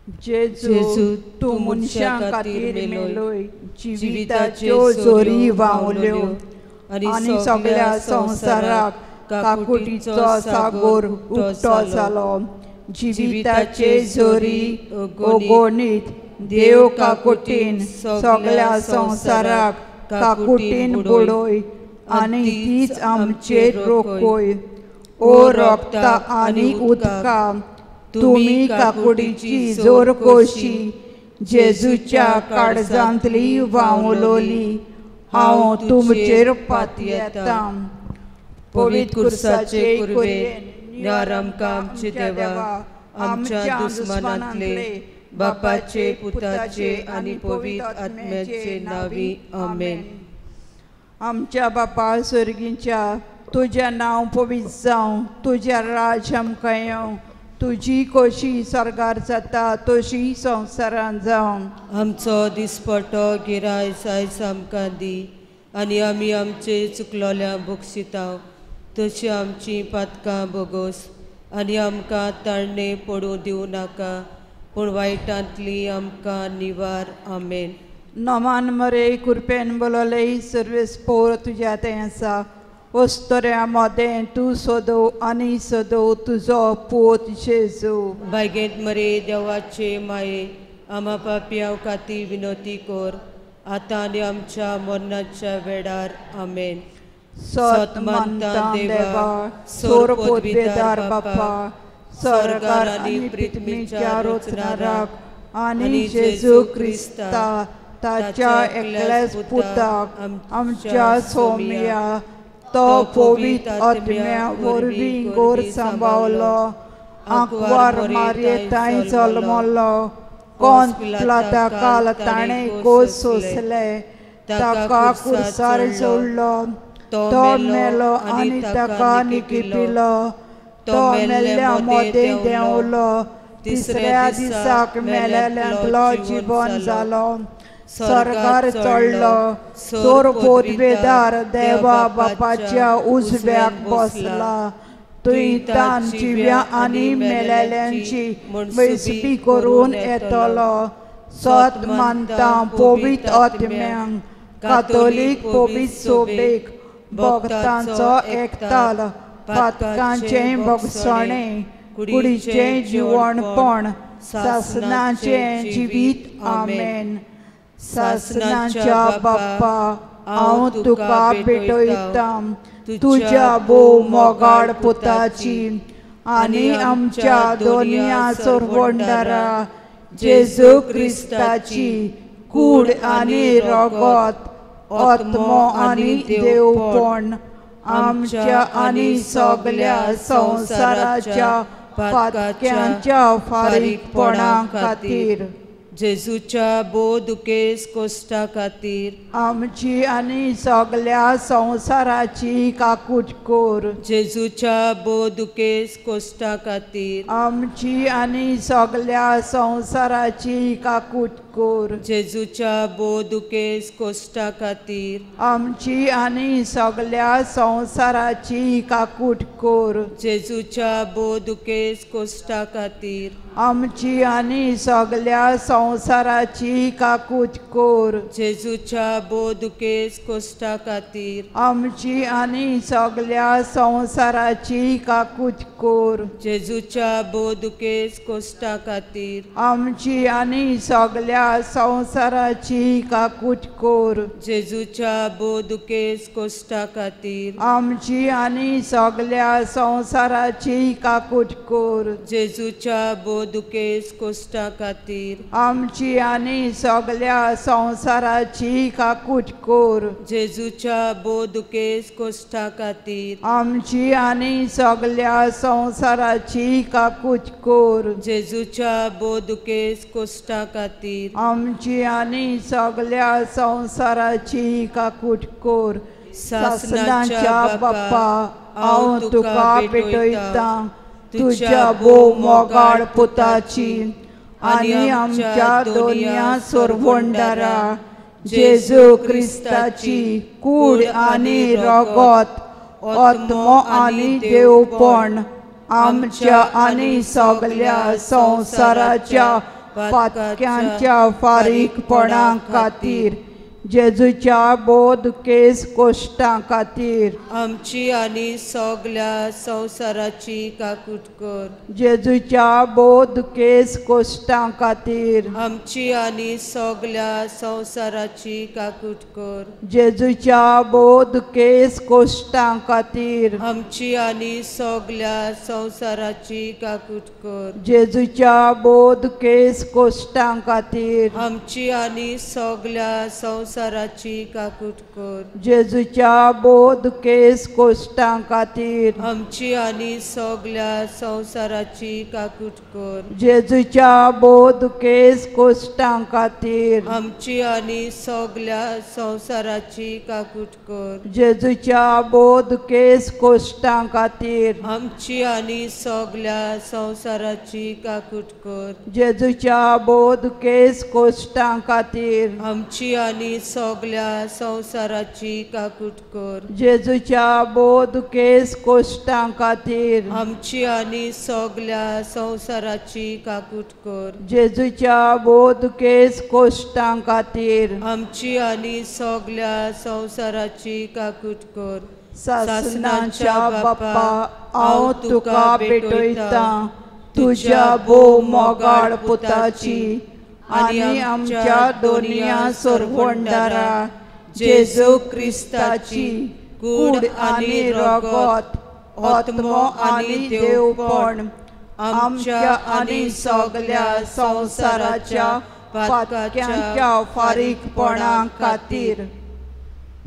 जेजू तूं मनशां खातीर मेलोय, जिविताच्यो जोरी व्हांवल्यो आनी सगळ्या संवसाराक काकुटीचो सागोर उक्तो जालो। जिविताचे जोरी ओगोनीत देव काकुटीन सगळ्या संवसाराक काकुटीन बुडोय आनी तीच आमचेर रोखोय। ओ रोगता आनी उदका तुमी काकुटीची जोर कोशी जेजूच्या काळजांतली व्हांवलोली, हांव तुमचेर पातयेता। पवित्र कुर्साचे कुरवेन न्यार आमकां आमचे देवा, आमच्या दुस्मानांतले बापाचे पुताचे आनी पवित्र आत्म्याचे नावी आमेन। आमच्या बापा स्वर्गीच्या तुझें नांव पवित्र जावं, तुझें राज आमकां येवं, तुजी खोशी स्वर्गार जाता तशी संवसारांत जावं। आमचो दिसपटो गिरायस आयज आमकां दी, आनी आमी आमचे चुकलोल्यांक बक्षितांव तशी आमची पातकां बोगोस, आनी आमकां ताळणे पडूं दिवं नाका, पूण वायटांतली आमकां निवार आमेन। नमान मरे कुरपेन बोलोले सर्वेस्पोर तुज्या तें आसा, वस्तोऱ्या मोदें तूं सोदो आनी सोदो तुजो पोत जेजू। बायगेंत मरे देवाचे माये, आमा पापयां खातीर विनोती कोर, आतां आनी आमच्या मरणाच्या वेळार आमेन। सत मानता देवा, सोर पोतबेदार बापा, स्वर्गार आनी पृथ्वीच्या रोचणाराक आनी जेजू क्रिस्ता ताच्या एकल्याच पुताक आमच्या सौम्या तो पवित्र आत्म्या वरवीं गोर सांबाळलो, आंकवार मारयेताय जल्मलो, कोंत पिलाता काल ताणें कोस सोंसले, ताका कुर्सार जोडलो, तो मेलो आनी ताका निकिपिलो, तो मेल्ल्या मोदें देंवलो, तिसऱ्या दिसाक मेलेल्यांतलो जिवन जालो, स्वर्गार चडलो, सोर पोतबेदार देवा बापाच्या उजव्याक बसला, तुयेंतान जिव्या आनी मेलेल्यांची मेजबी करून येतलो। सत मानता पवित्र आत्म्यांक, कातोलीक पवित्र सोबेक, भक्तांचो एकताल, पातकांचें भोगसणें, कुडीचें जिवणपण, सासणाचें जिवीत आमेन। सासणाच्या बाप्पा हांव तुका भेटयता, तुज्या बोव मोगाळ पुताची आनी आमच्या दोनया सोरवंडारा जेजू क्रिस्ताची कूड आनी रगत, आत्मो आनी देवपण आमच्या आनी सगळ्या संवसाराच्या पातक्यांच्या फारीकपणा खातीर, जेजूच्या बोदुकेस कोश्टा खातीर आमची आनी सगळ्या संवसाराची काकूट कोर। जेजूच्या बोदुकेस कोश्टा खातीर आमची आनी सगळ्या संवसाराची काकूट कोर। जेजूच्या बोदुकेस कोश्टा खातीर आमची आनी सगळ्या संवसाराची काकूट कोर। जेजूच्या बोदुकेस कोश्टा खातीर आमची आनी सगळ्या संवसाराची काकूट कोर। जेजूच्या बोदुकेस कोश्टा खातीर आमची आनी सगळ्या संवसाराची काकूट कोर। जेजूच्या बोदुकेस कोश्टा खातीर आमची आनी सगळ्या संवसाराची काकूट कोर। जेजूच्या बोदुकेस कोश्टा खातीर आमची आनी सगळ्या संवसाराची काकूट कोर। जेजूच्या बोदुकेस कोश्टा खातीर आमची आनी सगळ्या संवसाराची काकूट कोर। जेजूच्या बोदुकेस कोश्टा खातीर आमची आनी सगळ्या संवसाराची काकूट कोर। जेजूच्या बोदुकेस कोश्टा खातीर आमची आनी सगळ्या संवसाराची काकूट कोर। सासणाच्या बाप्पा हांव तुका भेटयता, तुज्या बोव मोगाळ पुताची आनी आमच्या दोनया सोरवंडारा जेजू क्रिस्ताची कूड आनी रगत, आत्मो आनी देवपण आमच्या आनी सगळ्या संवसाराच्या पातक्यांच्या फारीकपणा खातीर जेजूच्या बोध केस कोश्टां खातीर आमची आनी सगल्या संवसाराची काकूट कर जेजूच्या बोध केस कोश्टां खातीर आमची आनी सगल्या संवसाराची काकूट कर जेजूच्या बोध केस कोश्टां खातीर आमची आनी सगल्या संवसाराची काकूट कर जेजूच्या बोध केस कोश्टां खातीर आमची आनी सगल्या संवसाराची काकूट कर जेजूच्या बोध केस कोश्टां खातीर आमची आनी सगल्या संवसाराची काकूट कर जेजूच्या बोध केस कोश्टां खातीर आमची आनी सगल्या संवसाराची काकूट कर जेजूच्या बोध केस कोश्टां खातीर आमची आनी सगल्या संवसाराची काकूट कर जेजूच्या बोध केस कोश्टां खातीर आमची आनी सगल्या संवसाराची काकूट कर जेजूच्या बोध केस कोश्टां खातीर आमची आनी सगल्या संवसाराची काकूट कर जेजूच्या बोध केस कोश्टां खातीर आमची आनी सगल्या संवसाराची काकूट कर सासणाच्या बाप्पा हांव तुका भेटयतां तुज्या भोव मोगाळ पुताची आनी आमच्या दोनया सोरवंडारा जेजू क्रिस्ताची कूड आनी रगत आत्मो आनी देवपण आमच्या आनी सगल्या संवसाराच्या पातक्यांच्या फारीकपणा खातीर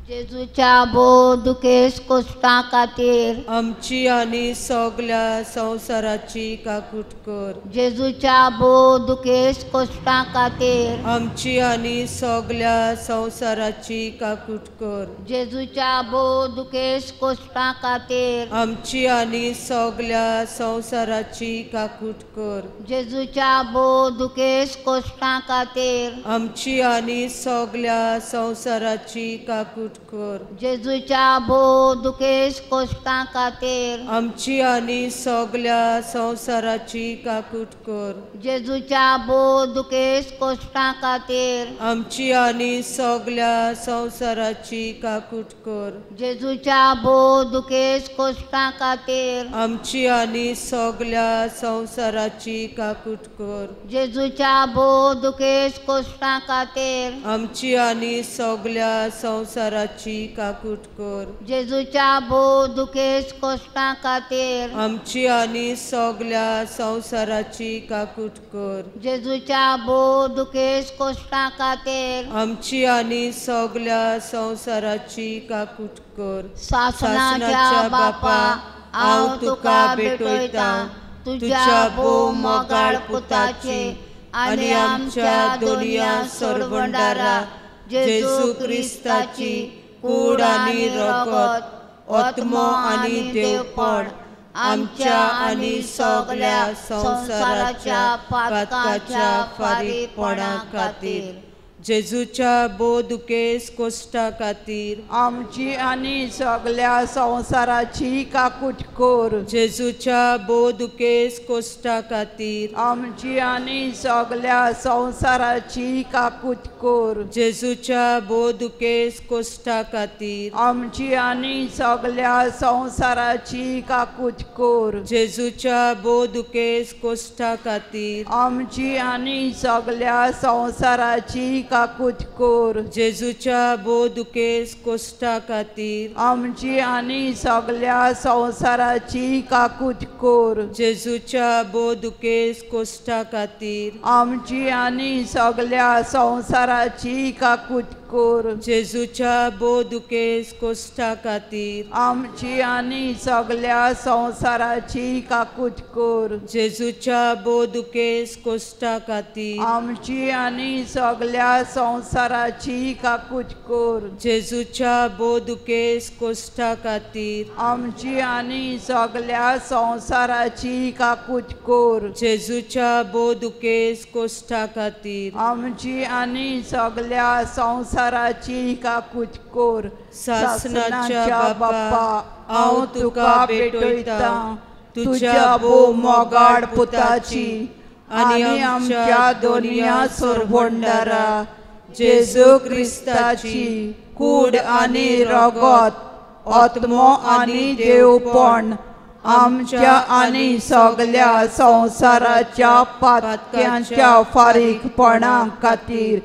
जेजूच्या बोध केस कोश्टां खातीर आमची आनी सगल्या संवसाराची काकूट कर जेजूच्या बोध केस कोश्टां खातीर आमची आनी सगल्या संवसाराची काकूट कर जेजूच्या बोध केस कोश्टां खातीर आमची आनी सगल्या संवसाराची काकूट कर जेजूच्या बोध केस कोश्टां खातीर आमची आनी सगल्या संवसाराची काकूट कर जेजूच्या बोध केस कोश्टां खातीर आमची आनी सगल्या संवसाराची काकूट कर जेजूच्या बोध केस कोश्टां खातीर आमची आनी सगल्या संवसाराची काकूट कर जेजूच्या बोध केस कोश्टां खातीर आमची आनी सगल्या संवसाराची काकूट कर जेजूच्या बोध केस कोश्टां खातीर आमची आनी सगल्या संवसाराची काकूट कर जेजूच्या बोध केस कोश्टां खातीर आमची आनी सगल्या संवसाराची काकूट कर जेजूच्या बोध केस कोश्टां खातीर आमची आनी सगल्या संवसाराची काकूट कर सासणाच्या बाप्पा हांव तुका भेटयतां तुज्या भोव मोगाळ पुताचे आनी आमच्या दोनया सोरवंडारा जेजू क्रिस्ताची कूड आनी रगत आत्मो आनी देवपण आमच्या आनी सगल्या संवसाराच्या पातकाच्या फारीकपणा खातीर जेजूच्या बोध केस कोश्टा खातीर आमची आनी सगल्या संवसाराची काकूट कर जेजूच्या बोध केस कोश्टा खातीर आमची आनी सगल्या संवसाराची काकूट कर जेजूच्या बोध केस कोश्टा खातीर आमची आनी सगल्या संवसाराची काकूट कर जेजूच्या बोध केस कोश्टा खातीर आमची आनी सगल्या संवसाराची काकूट कर जेजूच्या बोध केस कोश्टा खातीर आमची आनी सगल्या संवसाराची काकूट कर जेजूच्या बोध केस कोश्टा खातीर आमची आनी सगल्या संवसाराची काकूट कर जेजूच्या बोध केस कोश्टा खातीर आमची आनी सगल्या संवसाराची काकूट कर जेजूच्या बोध केस कोश्टा खातीर आमची आनी सगल्या संवसाराची काकूट कर जेजूच्या बोध केस कोश्टा खातीर आमची आनी सगल्या संवसाराची काकूट कर जेजूच्या बोध केस कोश्टा खातीर आमची आनी सगल्या संवसाराची काकूट कर सासणाच्या बाप्पा हांव तुका भेटयतां तुज्या भोव मोगाळ पुताची आनी आमच्या दोनिया सोरभोंडारा जेजू क्रिस्ताची कूड आनी रगत आत्मो आनी देवपण आमच्या आनी सगळ्या संवसाराच्या पातक्यांच्या फारीकपणा खातीर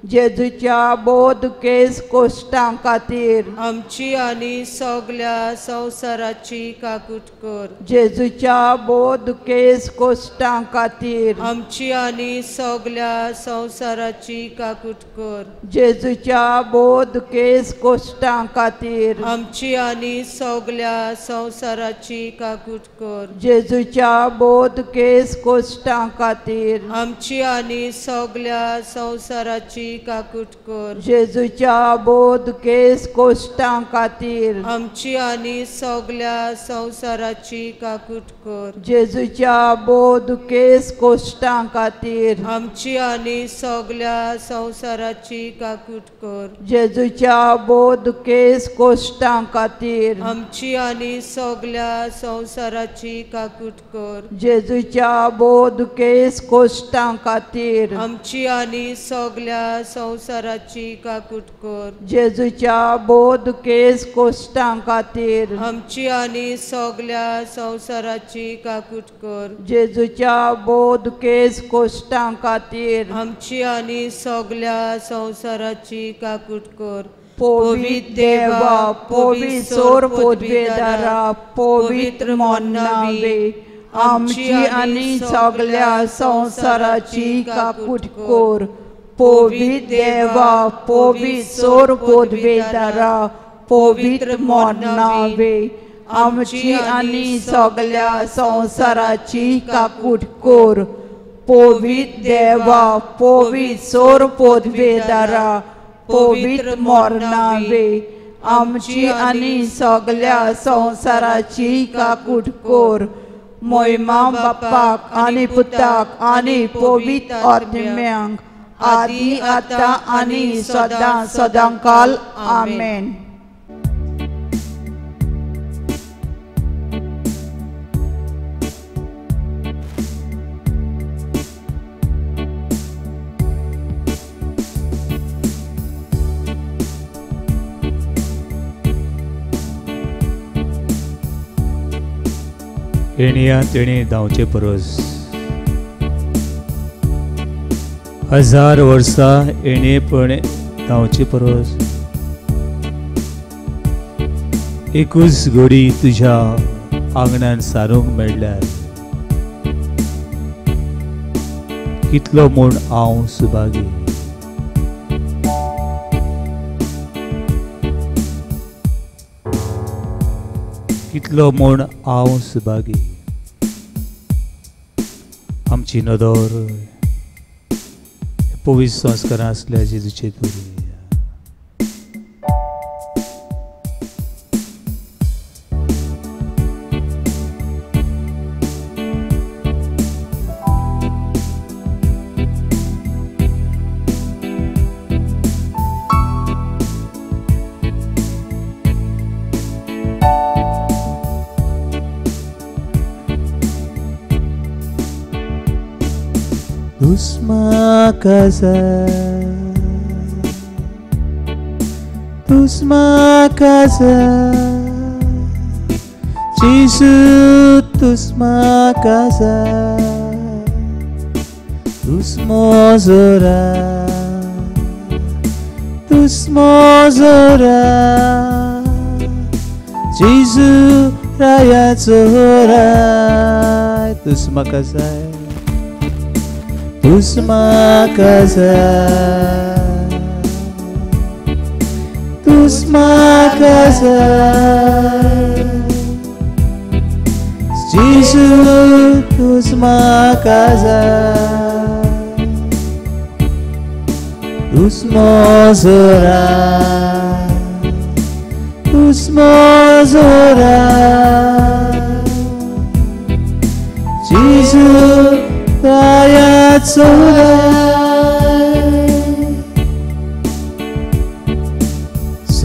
जेजूच्या बोध केस कोश्टां खातीर आमची आनी सगळ्या संवसाराची काकूट कर जेजूच्या बोध केस कोश्टां खातीर आमची आनी सगळ्या संवसाराची काकूट कर जेजूच्या बोध केस कोश्टां खातीर आमची आनी सगळ्या संवसाराची काकूट कर जेजूच्या बोध केस कोश्टां खातीर आमची आनी सगळ्या संवसाराची काकूट कर जेजूच्या बोध केस कोश्टां खातीर आमची आनी सगळ्या संवसाराची काकूट कर जेजूच्या बोध केस कोश्टां खातीर आमची आनी सगळ्या संवसाराची काकूट कर जेजूच्या बोध केस कोश्टां खातीर आमची आनी सगळ्या संवसाराची काकूट कर जेजूच्या बोध केस कोश्टां खातीर आमची आनी सगळ्या संवसाराची काकूट कर जेजूच्या बोध केस कोश्टां खातीर आमची आनी सगळ्या संवसाराची काकूट कर जेजूच्या बोध केस कोश्टां खातीर आमची आनी सगळ्या संवसाराची काकूट कर पवित्र देवा पवित्र सोर पोदवेदारा पवित्र मोन्नावे आमची आनी सगळ्या संवसाराची काकूट कर पवित्र देवा पवित्र सोर पोदवेदारा पवित्र मोन्नावे आमची आनी सगळ्या संवसाराची काकूट कर पवित्र देवा पवित्र सोर पोदवेदारा पवित्र मोन्नावे आमची आनी सगळ्या संवसाराची काकूट कर महिमा बापाक आनी पुताक आनी पवित्र आत्म्यांक आदि आतां आनी सदां सदांकाल आमेन। येणया तेणे धांवचे परस 1000 वर्सां येणेपण धांवचे परस एकूच घडी तुज्या आंगणान सारूंक मेळ्ळ्यार कितलो म्हूण हांव सुभागी। कितलो म्हूण हांव सुभागी। आमची नदर पवित्र संस्कारां आसल्या जेजूचे तुरी Tusma casa Jesus tusma casa tusmo zora Jesus raya zora tusma casa Tusma casa Jesus tusma casa tusmo zora Jesus raya zora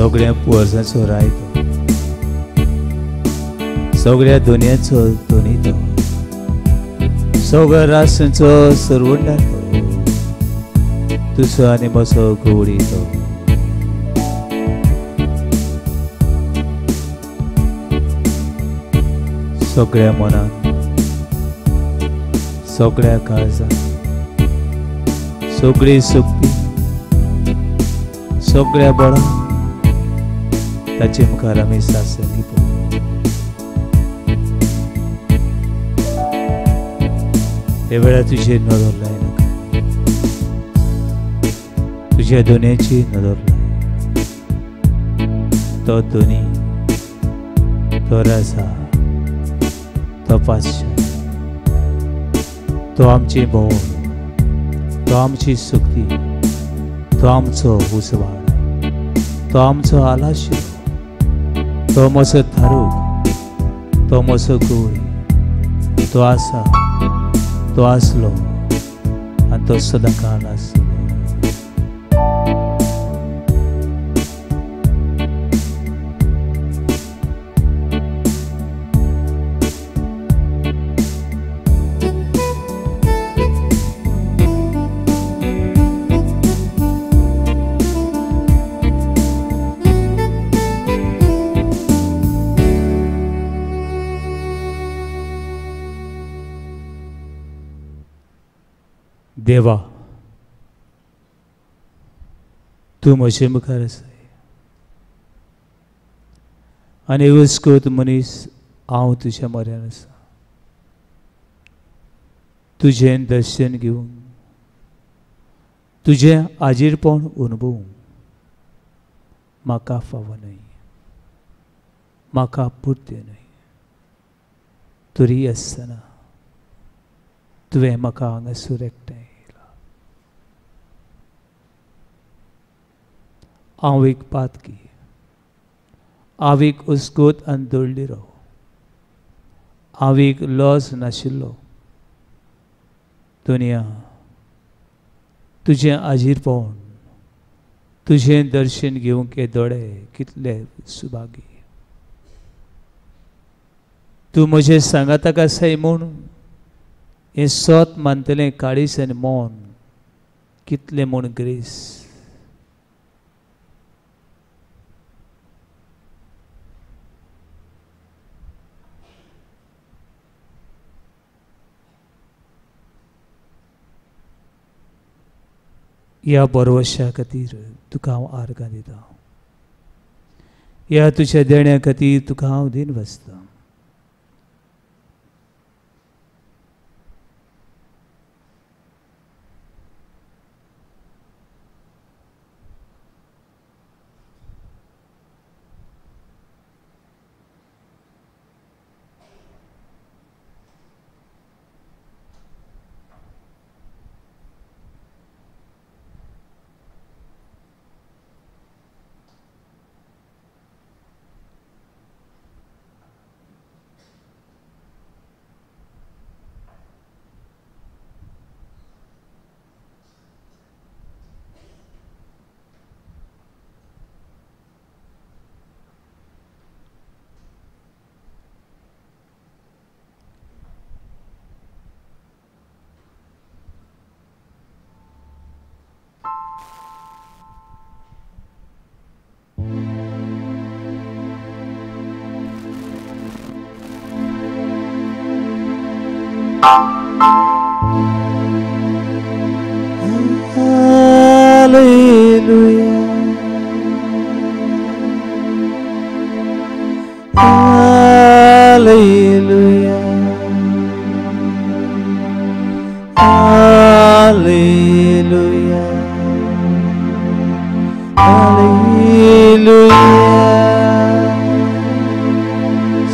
सगळ्या पुरसाचो राय तो सगळ्या दुनियाचो धनी तो सगळ्या राष्ट्रांचो सरवंडार तुझो आनी म्हजो गवळी तो सगळ्या मनात सगळ्या काळजात सगळी शक्ती सगळ्या बळान ताचे मुखार आमी सासंगी पळय हे वेळार तुझे नदर लाय नाका तुझ्या दोन्याची नदर लाय तो दोनी तो राजा तो पातशाह तो आमची भोव तो आमची शक्ती तो आमचो उसवाड तो आमचो आलाशिरो तो म्हजो थारूक तो म्हजो गवळी तो आसा तो आसलो आनी तो सदां काळ आसलो देवा तू म्हजे मुखार आसा आनी हुस्कोत मनीस हांव तुज्या म्हऱ्यान आसा तुजें दर्शन घेवंक तुजें आजीरपण अनुभवूंक म्हाका फावो न्हय म्हाका पुर्ते न्हय तरी आसतना तुवें म्हाका हांगासर एकठांय हांव एक पातकी हांव एक उस्कोत आनी दळिरो हांव एक लॉस नाशिल्लो दुनिया तुजें आजीरपण तुजें दर्शन घेवंक हे दोळे कितले सुभागी तूं म्हजे सांगाताक आसाय म्हूण हें सोत मानतलें काळीस आनी मौन कितलें म्हूण ग्रेस ह्या बरवशा खातीर तुका हांव आर्गां दितां ह्या तुज्या देण्या खातीर तुका हांव दिन बसतां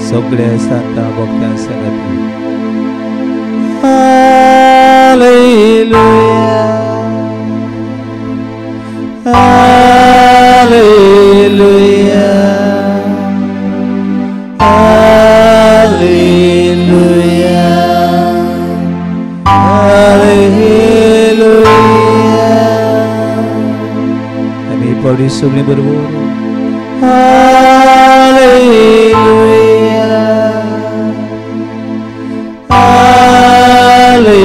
सगळ्या सांता भक्तां सांगाती हालेलुया हालेलुया हालेलुया हालेलुया आमी पडी सगळीं बरोबर हालेलुया हालेलुया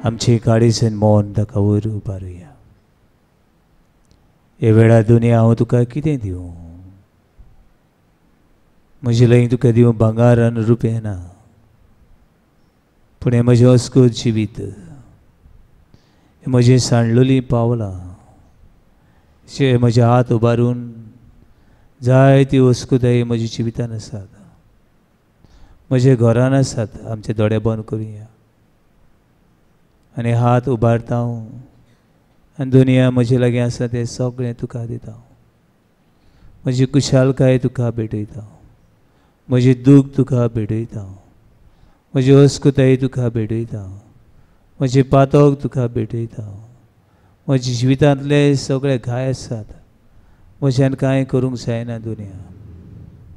आमचे काडीसन मौन ताका वयर उबारुया. हे वेळार दुनिया हांव तुका कितें दिवं? म्हजे लय तुका दिवं भांगार आनी रुपये ना, पूण हें म्हजें अस्कोत जिवीत, हें म्हजें सांडलोलीं पावलां, जे म्हजे हात उबारून जायती वस्कुताय म्हज्या जिवितान आसात, म्हज्या घरान आसात. आमचे दोळे बंद करुया आनी हात उबारता हांव, आनी दुनिया म्हजे लागीं आसा तें सगळें तुका दिता. म्हजी कुशालकाय तुका भेटयता, म्हजें दूख तुका भेटयता, म्हजी अस्कुताय तुका भेटयता, म्हजें पातक तुका भेटयता. म्हज्या जिवितांतले सगळे घाय आसात, म्हज्यान कांय करूंक जायना दुनिया,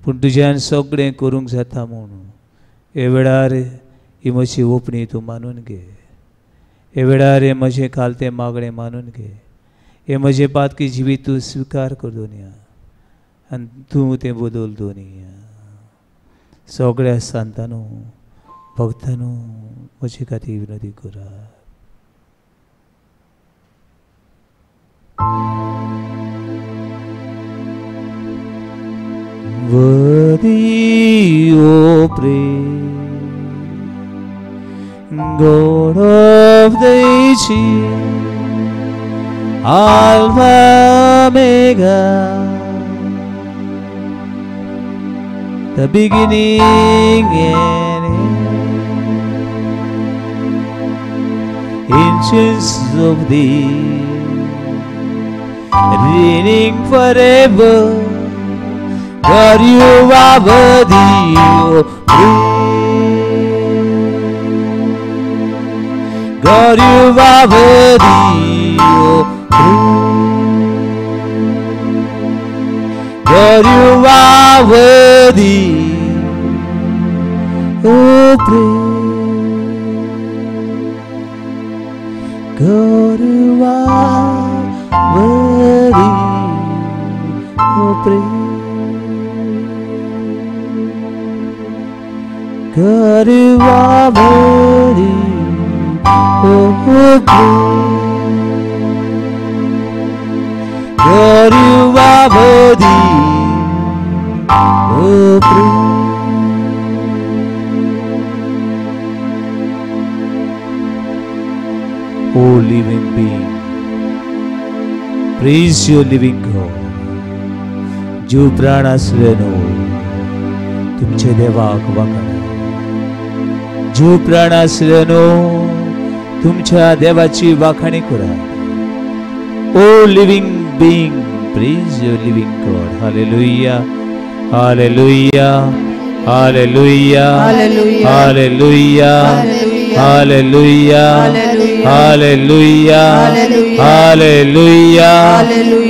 पूण तुज्यान सगळें करूंक जाता म्हूण हे वेळार ही म्हजी ओपणी तूं मानून घे. हे वेळार हे म्हजें कालतें मागणें मानून घे. हे म्हजें पातकी जिवीत तूं स्विकार कर दुनिया, आनी तूं तें बदल दुनिया. सगळ्या सांतांनो भक्तांनो म्हजे खातीर विनंती करात. Worthy, O praise, God of the ages, Alpha, Omega, the beginning and end, ancients of days, reigning forever. God, you are worthy, O praise. God, you are worthy, O praise. God, you are worthy, O praise. God, you are worthy, O praise. God, you are worthy, oh praise. God, you are worthy, oh praise. Oh living being, praise your living God. जीव प्राण आसलेलो तुमचे देवाक वखण, जीव प्राण आसलेलो तुमच्या देवाची वाखाणी करात. Oh living being, praise your living God. Hallelujah, hallelujah, hallelujah, hallelujah, hallelujah, hallelujah, hallelujah,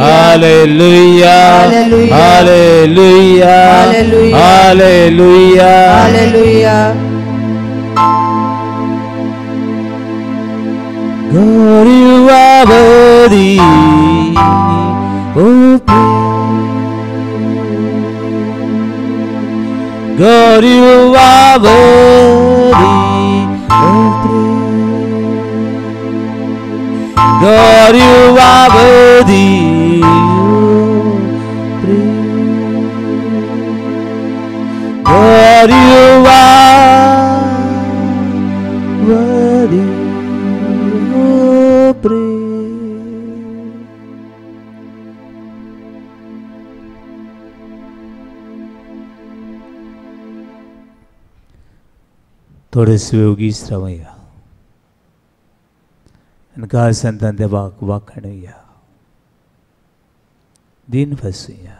hallelujah, hallelujah, hallelujah, hallelujah. God, you are worthy, oh praise. God, you are worthy, oh praise. God, you are worthy, oh praise. God, you are worthy, oh praise. थोडेस वेळ उगीच रावया आनी काळ संतान देवाक वाखाणुया, दिन बसूया.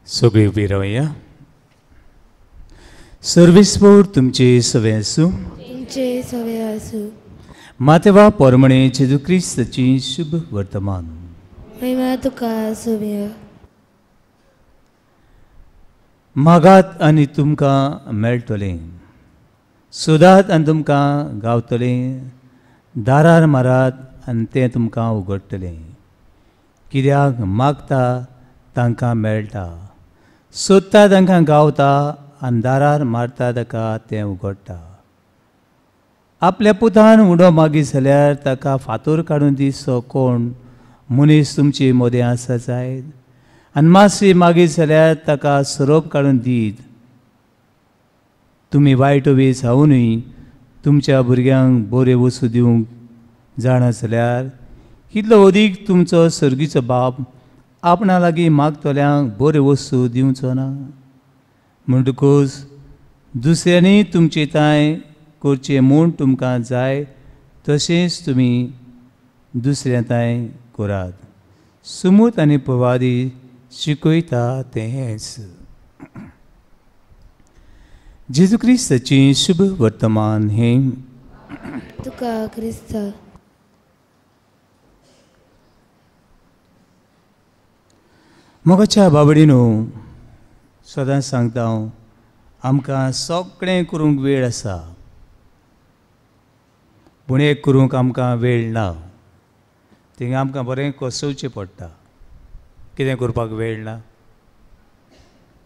सगळी उबी रावया. सर्वेस्वर तुमचे सवे आसूं. तुमचे सवे आसूं. मातेवा पोरमणे जेजू क्रिस्ताची शुभ वर्तमान. महिमा तुका आसूं. मागात आनी तुमकां मेळटलें, सोदात आनी तुमकां गावतलें, दारार मारात आनी तें तुमकां उगडटलें. कित्याक मागता तांकां मेळटा, सोदता तांकां गावता आनी दारार मारता ताका तें उगडटा. आपल्या पुतान उडो मागी जाल्यार ताका फातर काडून दिसो कोण मनीस तुमची मोदें आसा जायत, आनी मातशी मागीत जाल्यार ताका सोरोप काडून दीत. तुमी वायट वे जावनूय तुमच्या भुरग्यांक बऱ्यो वस्तू दिवंक जाणा जाल्यार कितलो अदीक तुमचो सर्गीचो बाप आपणा लागीं मागतल्यांक बऱ्यो वस्तू दिवचो ना. म्हणटकूच दुसऱ्यांनी तुमचे ताय करचें म्हूण तुमकां जाय तशेंच तुमी दुसऱ्या ताय करात. सुमूत आनी पवादी शिकयता तें हेंच. जेजू क्रिस्ताची शुभ वर्तमान हें तुका क्रिस्ता. मोगाच्या बाबडीनो, सदांच सांगता हांव, आमकां सगळें करूंक वेळ आसा, पूण एक करूंक आमकां वेळ ना. थिंगा आमकां बरें कसोवचें पडटा. कितें करपाक वेळ ना?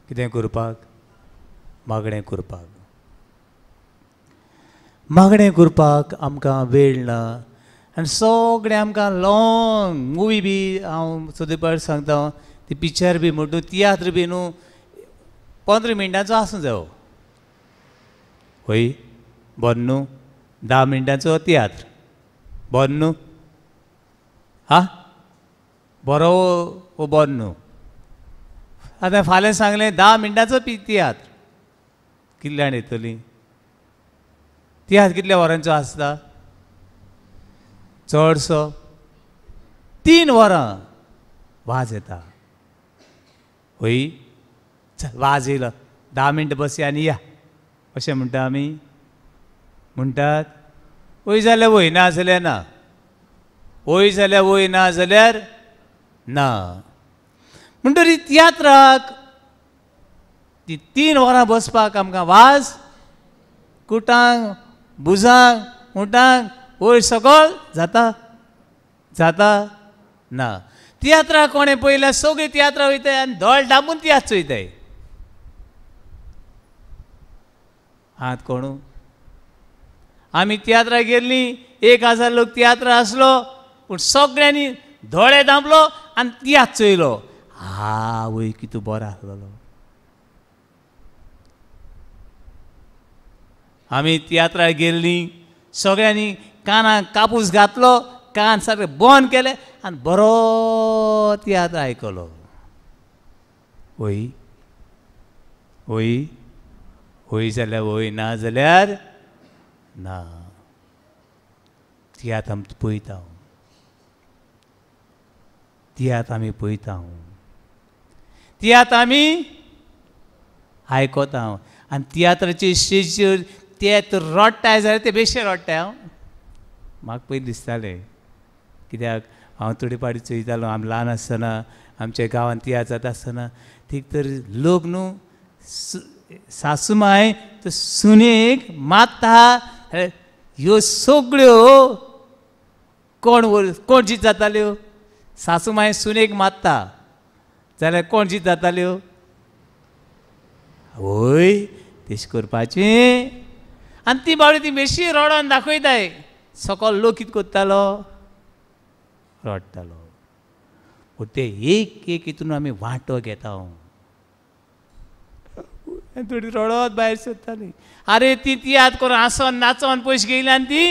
कितें करपाक? मागणें करपाक. मागणें करपाक आमकां वेळ ना. आनी सगळें आमकां लॉंग मुवी बी हांव सदां पाट सांगता, ती पिक्चर बी म्हणटा तियात्र बी न्हू 15 मिनटांचो आसूं जायो. हय बरें न्हू, 10 मिनटांचो तियात्र बरें न्हू? हां बरो वो बरो न्हू? आतां फाल्यां सांगलें 10 मिनटांचो तियात्र कितल्यान येतली? तियात्र कितल्या वरांचो आसता? चडसो 3 वरां वाज येता. हय चल वाज येयलो, 10 मिनटां बसया आनी या अशें म्हणटा आमी. म्हणटात वय जाल्यार वय, ना जाल्यार ना. वय जाल्यार वय, ना जाल्यार ना. म्हणटरी तियात्राक ती 3 वरां बसपाक आमकां वाज, कुटांक, बुजांक, मुटांक वयर सकयल जाता? जाता ना. तियात्राक कोणें पळयल्यार सगळीं तियात्रां वयताय आनी धोळ धांपून तियात्र चोयताय. हात कोणू? आमी तियात्राक गेल्लीं 1000 लोक तियात्र आसलो, पूण सगळ्यांनी धोळे धांपलो आनी तियात्र चोयलो. वय कितू बरो आसलेलो. आमी तियात्राक गेल्लीं सगळ्यांनी कानाक कापूस घातलो, कान सारके बंद केले आनी बरो तियात्र आयकलो. वय वय वय जाल्यार वय, ना जाल्यार ना. तियात्र आमी पळयता, तियात्र आमी पळयता, तियात्र आमी आयकता. आनी तियात्राचे स्टेजीर ते रडटाय जाल्यार ते बेश्टे रडटाय. हांव म्हाका पयलीं दिसतालें, कित्याक हांव थोडी पाटी चोयतालो. आमी ल्हान आसतना आमच्या गांवांत तियात्र जाता आसतना ठीक तर लोक न्हू सासू माय सुनेक मात्ता, ह्यो सगळ्यो कोण जीत जाताल्यो? सासू माय सुनेक मात्ता जाल्यार कोण जीत जाताल्यो? वय तेश करपाचें. आनी ती बावडी ती बेश्टी रडोन दाखयताय. सकयल लोक कितें कोत्तालो? रडटालो. पूण ते एक एक हितून आमी वांटो घेता. थोडी रडत भायर सरताली. आरे ती तियात्र करून हांसोन नाचोन पयशे घेयली आनी ती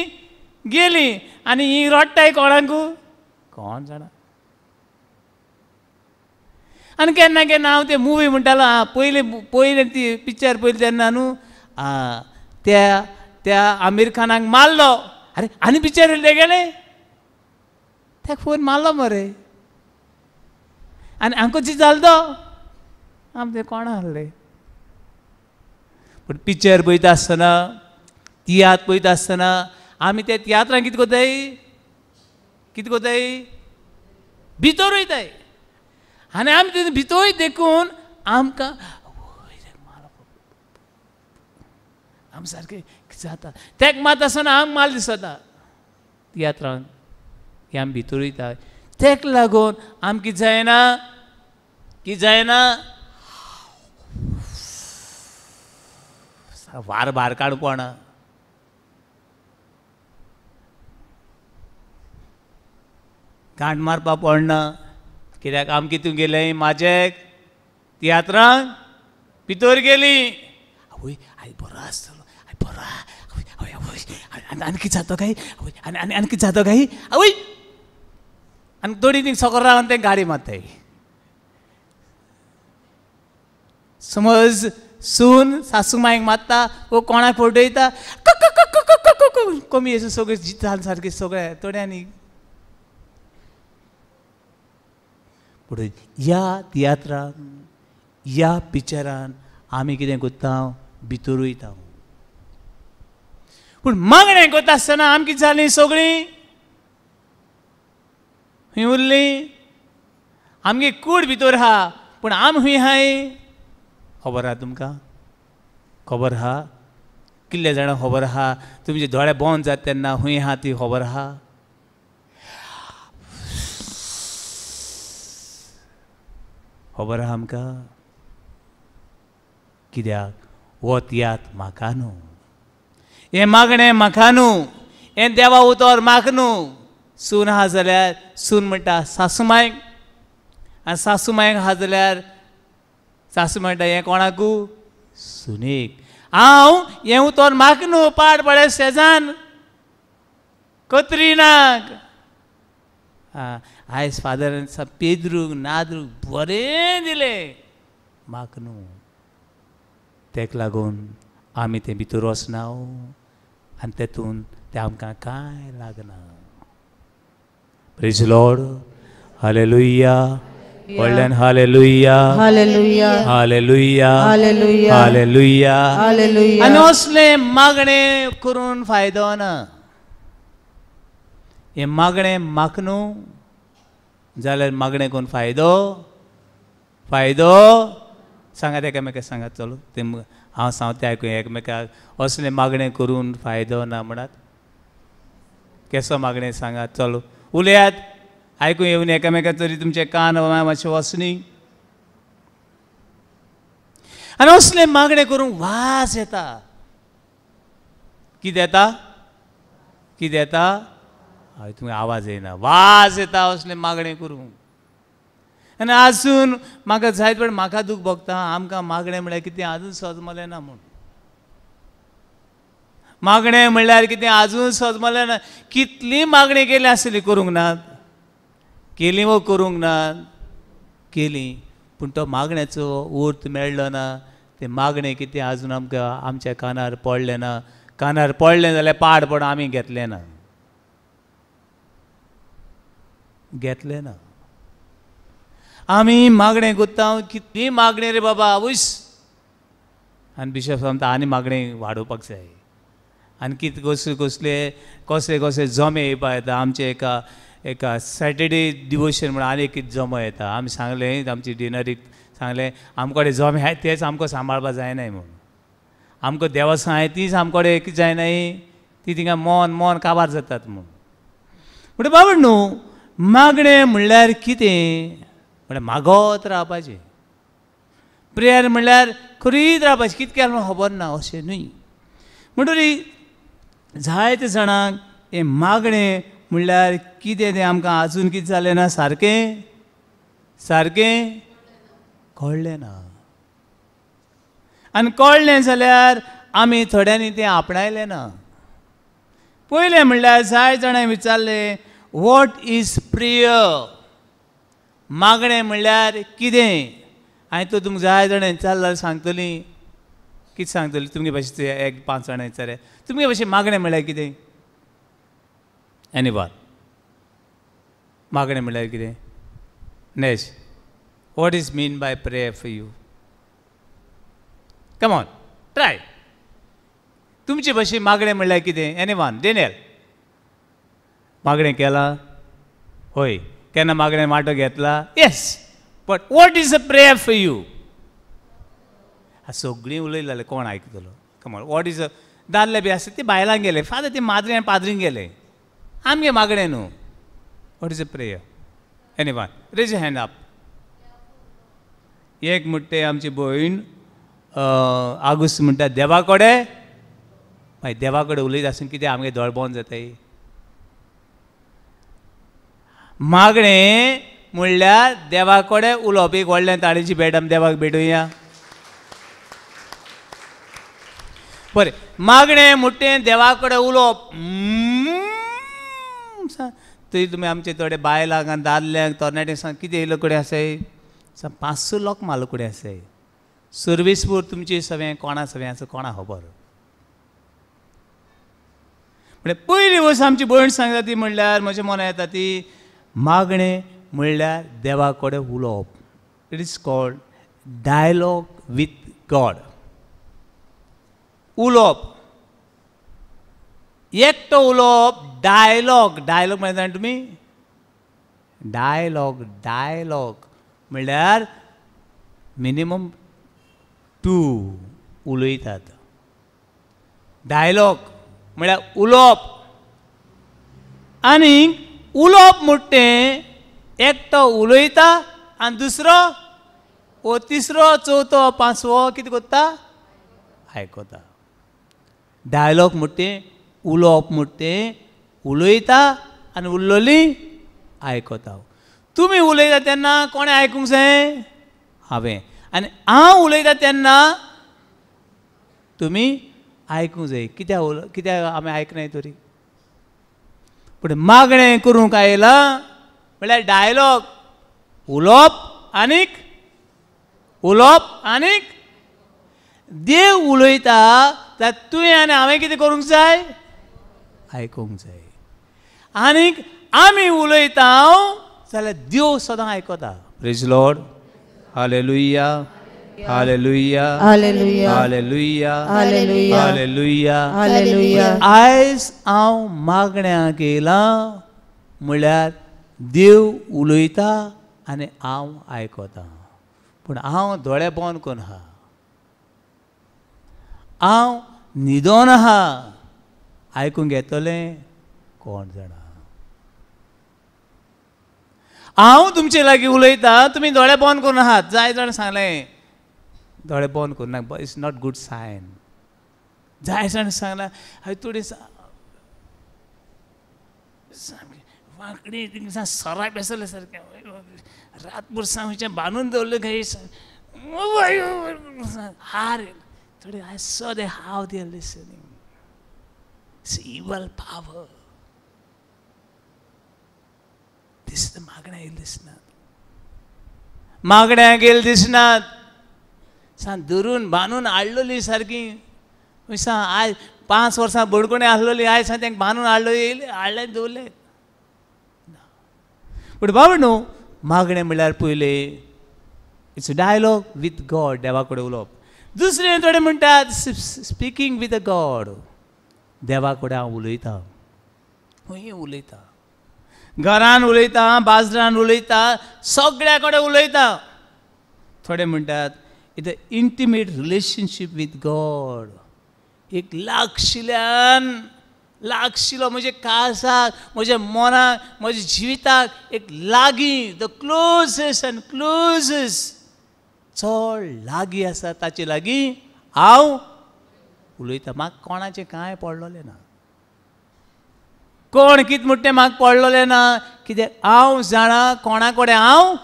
गेली. आनी ही रडटाय कोणाकू? कोण जाणा. आनी केन्ना केन्ना हांव ते मुवी म्हणटालो, पयले ती पिक्चर पयली तेन्ना न्हू त्या आमीर खानाक मारलो. अरे आनी पिक्चर येयले गेले, ताका फोन मारलो मरे. आनी हांव कशी जालो तो आम ते कोणा आहले पूण पिक्चर पळयता आसतना तियात्र पळयता आसतना आमी ते तियात्रांत कितें कोताय भितर वयताय आनी आमी ते भितर देखून आमकां आम सारकें जाता तेका मात आसतना आमकां माल दिसता तियात्रांक हे आमी भितर वयता तेका लागून आम कितें जायना वार भायर काडूं पडना गांठ मारपा पडना कित्याक आमी कितून गेले म्हाजेक तियात्रांक भितर गेली आवय आयज बरो आसतलो आयज बरो आवय आवय आनी कितें जाता काय आवय आनी कितें जाता काय आवय आनी थोडी ती सकयल रावन ते गाडी मारताय समज सून सासू मायक मारता वो कोणाक फटयता कमी अशें सगळें जितान सारकें सगळें थोड्यांनी पुढे ह्या तियात्रान ह्या पिक्चरान आमी कितें कोत्ता भितर वयता पूण मागणें कोत्ता आसतना आमी कितें जालीं सगळीं खंय उरलीं आमगे कूड भितर आहा पूण आमी खंय आहाय खबर आहा तुमकां खबर आहा कितले जाणां खबर आहा तुमचे दोळे बंद जाता तेन्ना खंय आहा ती खबर आहा खबर आहा आमकां कित्याक वो तियात्र म्हाका न्हू हें मागणें म्हाका न्हू हें देवा उतर म्हाका न्हू सून आहा जाल्यार सून म्हणटा सासू मायक आनी सासू मायक आहा जाल्यार सासू म्हणटा हें कोणाकू सुनेक हांव हें उतर म्हाका न्हू पाड पडे सेजान कत्रिनाक आयज फादरान पेद्रूक नादरूक बरें दिलें म्हाका न्हू तेका लागून आमी तें भितर वचना आनी तेतून तें आमकां कांय लागना प्रेज लॉर्ड हालेलुया व्हडल्यान hallelujah hallelujah hallelujah hallelujah hallelujah hallelujah आनी असलें मागणें करून फायदो ना हें मागणें म्हाका न्हू जाल्यार मागणें करून फायदो सांगात एकामेकाक सांगात चलो ते हांव सांगता आयकूया एकामेकाक असलें मागणें करून फायदो ना म्हणत केसो मागणें सांगात चलो उलयात आयकूं येवन एकामेकाक तरी तुमचे कान मातशें वचनी आनी असलें मागणें करून वास येता कितें येता हय तुमकां आवाज येना वास येता असलें मागणें करूंक आनी आजून म्हाका जायत वेळ म्हाका दूख भोगता आमकां मागणें म्हळ्यार कितें आजून सजमलें ना म्हूण मागणें म्हणल्यार कितें आजून सजमलें ना कितली मागणी केली आसली करूंक नात केली वो करूंक नात केली पूण तो मागण्याचो अर्थ मेळ्ळो ना ते मागणें कितें आजून आमकां आमच्या कानार पडलें ना कानार पडलें जाल्यार पाड पडून आमी घेतलें ना आमी मागणें कोत्ता कितली मागणी रे बाबा आवयस आनी बिशप सांगता आनी मागणी वाडोवपाक जाय आनी कितें कसले जमे येवपा येता आमचे एका सॅटर्डे डिवोशन म्हणून आनी एक जमो येता आमी सांगलें आमची डिनरीक सांगलें आमचे कडेन जमे आहाय तेच आमकां सांबाळपा जायनाय म्हणून आमकां देवस्थान आहाय तीच आमचे कडेन एक जायनाय ती थिंगा मन काबार जातात म्हणून म्हणटा बाबा न्हू मागणें म्हणल्यार कितें म्हळ्यार मागत रावपाचें प्रेयर म्हणल्यार करीत रावपाचें कितें केलें म्हूण खबर ना अशें न्हय म्हणटरी जायते जाणांक हें मागणें म्हणल्यार कितें तें आमकां आजून कितें जालें ना सारकें कळ्ळें ना आनी कळ्ळें जाल्यार आमी थोड्यांनी तें आपणायलें ना पयलें म्हणल्यार जाय जाणां विचारलें वॉट इज प्रेयर मागणें म्हणल्यार कितें हांवें तो तुमकां जाय जाणां विचारल्यार सांगतलीं कितें सांगतलीं तुमगे भाशेन एक 5 जाणां विचारलें तुमगे भाशेन मागणें म्हणल्यार कितें एनीवन मागणें म्हणल्यार कितें next what is mean by prayer for you come on try. तुमची भाशे मागणें म्हणल्यार कितें? एनीवन डेनियल मागणें केलां? होय. केन्ना मागणें वांटो घेतला? Yes. But what is a prayer for you? सगळीं उलयलें कोण आयकतलो? Come on. What is a दादले बी आसा ती बायलांक गेले, फादर ती माद्री आनी पाद्रींक गेले, आमगे मागणें न्हू. What is a prayer? Anyone raise hand up. एक म्हणटे आमची भयण आगुस्त म्हणटा देवा कडेन. मागीर देवा कडेन उलयता आसून कितें आमगे दोळ बंद जाताय? मागणें म्हणल्यार देवा कडेन उलोवप. एक व्हडलें ताळेची भेट आमी देवाक भेटुया. बरें. मागणें म्हणटें देवा कडेन उलोवप. थंय तुमी आमचे थोडे बायलांक आनी दादल्यांक तरणाट्यांक सांग कितें येयलो कडेन आसाय? 500 लोक मालो कडेन आसाय. सर्वीस पूर तुमची सगळें कोणा सगळें आसा कोणा खबर? म्हणजे पयली वर्स आमची भयण सांगता ती म्हणल्यार म्हज्या मनां येता ती मागणें म्हणल्यार देवा कडेन उलोवप. It is called dialogue with God. उलोवप, एकटो उलोवप. डायलॉग म्हणजे जाणा तुमी? डायलॉग म्हणल्यार मिनिमम 2 उलयतात. डायलॉग म्हळ्यार उलोवप. आनी उलोवप म्हणटें एकटो उलयता आनी दुसरो वो तिसरो चवथो पांचवो कितें करता? आयकता. डायलॉग म्हणटें उलोवप म्हणटें उलयता आनी उरलोलीं आयकता. तुमी उलयता तेन्ना कोणें आयकूंक जाय? हांवें. आनी हांव उलयता तेन्ना तुमी आयकूंक जाय. कित्याक आमी आयकनाय तरी? पूण मागणें करूंक आयलां म्हळ्यार डायलॉग उलोवप आनीक देव उलयता जाल्यार तुवें आनी हांवें कितें करूंक जाय? आयकूंक जाय. आनीक आमी उलयता जाल्यार देव सदां आयकता. Praise Lord. Hallelujah hallelujah hallelujah hallelujah hallelujah hallelujah hallelujah. आयज हांव मागण्याक येयलां म्हळ्यार देव उलयता आनी हांव आयकतां. पूण हांव दोळे बंद करून आहा, हांव न्हिदोन आहा. आयकूंक येतलें कोण जाणा? हांव तुमचे लागीं उलयता, तुमी दोळे बंद करून आहात. जाय जाण सांगलें दोळे बंद करून नाका, इट्स नॉट गूड सायन. जाय जाण सांगला हांवें थोडी वांकडी थिंगा सराय बेसले सारकें रातभर सांगचें बांदून दवरलें खंय हार थोडी I saw they how they are listening. It's evil power. दिसता मागण्या येयले दिसनात, मागण्या गेले दिसनात. सांग धरून बांदून हाडलोली सारकी सांग आयज 5 वर्सां बडकोणें आसलोली आयज सांग तांकां बांदून हाडलो येयले हाडले दवरले. पूण बाबा न्हू मागणें म्हणल्यार पयले इट्स डायलॉग विथ गॉड. देवा कडेन उलोवप. दुसरें थोडे म्हणटात स्पिकींग विथ अ गॉड. देवा कडेन हांव उलयतां, खंय उलयतां, घरान उलयतां, बाजारान उलयतां, सगळ्या कडेन उलयतां. थोडे म्हणटात it a intimate relationship with God. एक लागशिलो म्हज्या काळजाक, म्हज्या मनाक, म्हज्या जिविताक एक लागीं, द क्लोजेस्ट अँड क्लोजेस्ट, चड लागीं आसा ताचे लागीं हांव उलयतां. म्हाका कोणाचें कांय पडलोलें ना, कोण कितें म्हणटा म्हाका पडलोलें ना, कित्याक हांव जाणा कोणा कडेन हांव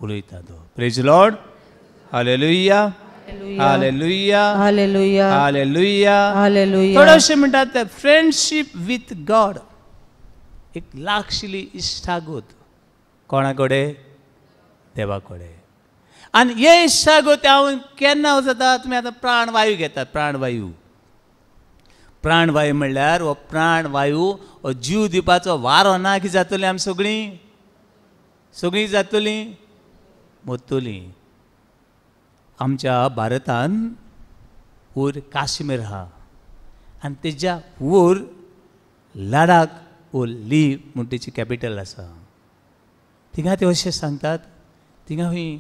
उलयतां तो. Praise Lord. Hallelujah hallelujah hallelujah hallelujah hallelujah. थोडेशे म्हणटात फ्रेंडशीप विथ गॉड. एक लागशिली इश्टागत कोणा कडेन? देवा कडेन. आनी हे इश्टागत हांव केन्ना जाता? तुमी आतां प्राणवायू घेतात. प्राणवायू म्हणल्यार हो प्राणवायू हो जीव दिवपाचो वारो ना की जातलीं आमी सगळीं जातलीं मरतलीं. आमच्या भारतान वयर काश्मीर आहा आनी तेज्या वयर लडाख वो ली म्हूण तेची कॅपिटल आसा. थिंगा ते अशें सांगतात थिंगा हूंय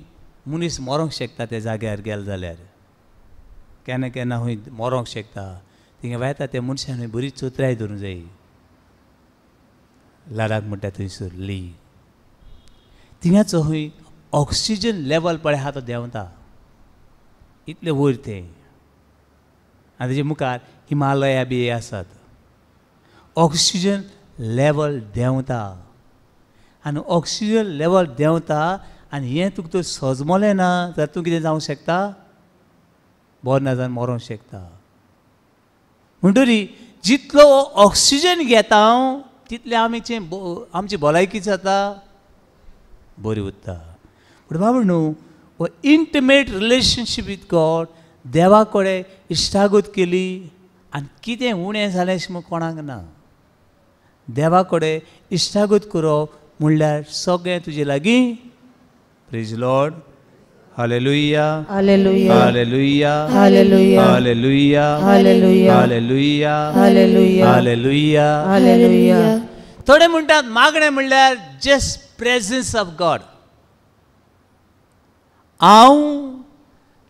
मनीस मरोंक शकता त्या जाग्यार गेले जाल्यार केन्ना केन्ना हूंय मरोंक शकता. थिंगा वयता त्या मनशान हूंय बरी चोत्राय धरूंक जायी. लडाख म्हणटा थंयसर ली थिंगाचो हूंय ऑक्सिजन लेवल पळय आहा तो देंवता इतले वयर ते आनी तेजे मुखार हिमालया बी आसात. ऑक्सिजन लेवल देंवता आनी ऑक्सिजन लेवल देंवता आनी हें तुका तर सजमलें ना जाल्यार तूं कितें जावंक शकता बरो ना जावन मरोंक शकता. म्हणटरी जितलो ऑक्सिजन घेता तितले आमची भलायकी जाता बरी उरता. पूण बाबा न्हू वो इंटिमेट रिलेशनशीप विथ गॉड देवा कडेन इश्टागत केली आनी कितें उणें जालें अशें म्हूण कोणाक ना. देवा कडेन इश्टागत करप म्हणल्यार सगळें तुजे लागीं. Praise Lord. Hallelujah hallelujah hallelujah hallelujah hallelujah hallelujah hallelujah hallelujah hallelujah. Hallelujah. थोडे म्हणटात मागणें म्हणल्यार जस्ट प्रेझन्स ऑफ गॉड. हांव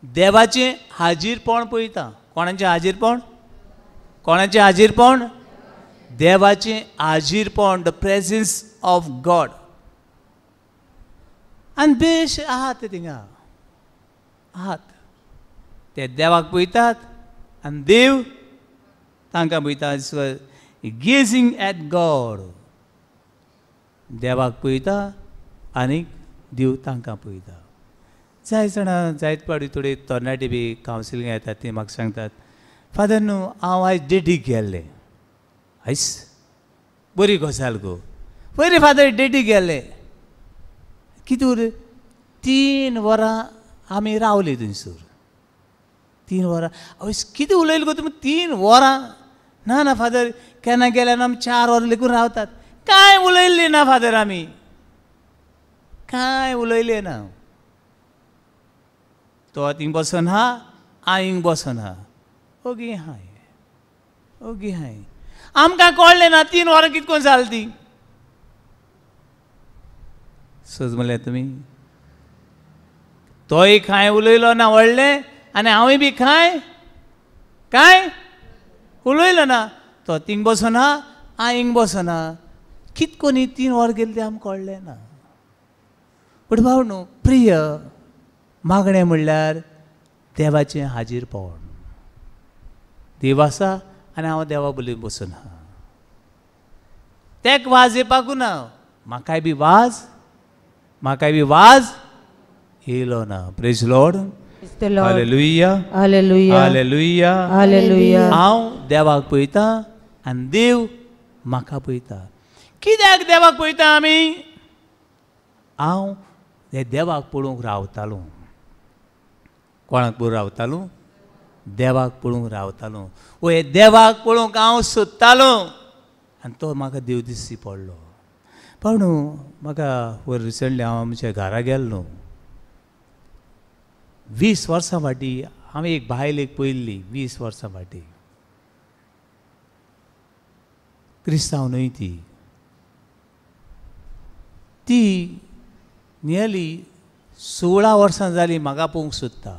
देवाचें हाजीरपण पळयतां. कोणाचें हाजीरपण? कोणाचें हाजीरपण? देवाचें हाजीरपण. The presence of God. आनी बेश आहात ते थिंगा आहात ते देवाक पळयतात आनी देव तांकां पळयता. Gazing at God. देवाक पळयता आनी देव तांकां पळयता. जाय जाणां जायत पावटी थोडी तरणाटी बी कावन्सिलिंग येतात ती म्हाका सांगतात फादर न्हू हांव आयज डेटीक गेल्लें. आयज बरी गजाल गो. पयलीं फादर डेटीक गेल्लें कितूर 3 वरां आमी रावली थंयसर. 3 वरां आवयस कितें उलयलें गो तुमी 3 वरां? ना ना फादर केन्ना गेल्यार आमी 4 वरां लेगून रावतात. कांय उलयल्लें ना फादर आमी कांय उलयलें ना. तो थिंग बसून आहा हांव हिंग बसून आहा. ओगी हाय ओगी हाय. आमकां कळ्ळें ना 3 वरां कितको जालीं ती. सज म्हणलें तुमी तोय कांय उलयलो ना व्हडलें आनी हांवूय बी कांय उलयलो ना. तो थिंग बसून आहा हांव हिंग बसून आहा. कितकोनी 3 वरां गेलीं तें आमकां कळ्ळें ना. पूण भाव न्हू प्रिय मागणें म्हणल्यार देवाचें हाजीरपण. देव आसा आनी हांव देवा बली बसून आहा. तेक वाज येवपाकू ना. म्हाकाय बी वाज येयलो ना. Praise Lord. Hallelujah hallelujah hallelujah hallelujah. हांव देवाक पळयता आनी देव म्हाका पळयता. कित्याक देवाक पळयता आमी? हांव हे देवाक पळोवंक रावतालो. कोणाक पळोवंक रावतालो? देवाक पळोवंक रावतालो. वो हे देवाक पळोवंक हांव सोदतालो आनी तो म्हाका देव दिसची पडलो. पण म्हाका वर रिसंटली हांव आमच्या घरा गेल्लो 20 वर्सां फाटीं हांवें एक बायल पळयल्ली. 20 वर्सां फाटीं क्रिस्तांव न्हय ती नियरली 16 वर्सां जालीं म्हाका पळोवंक सोदता.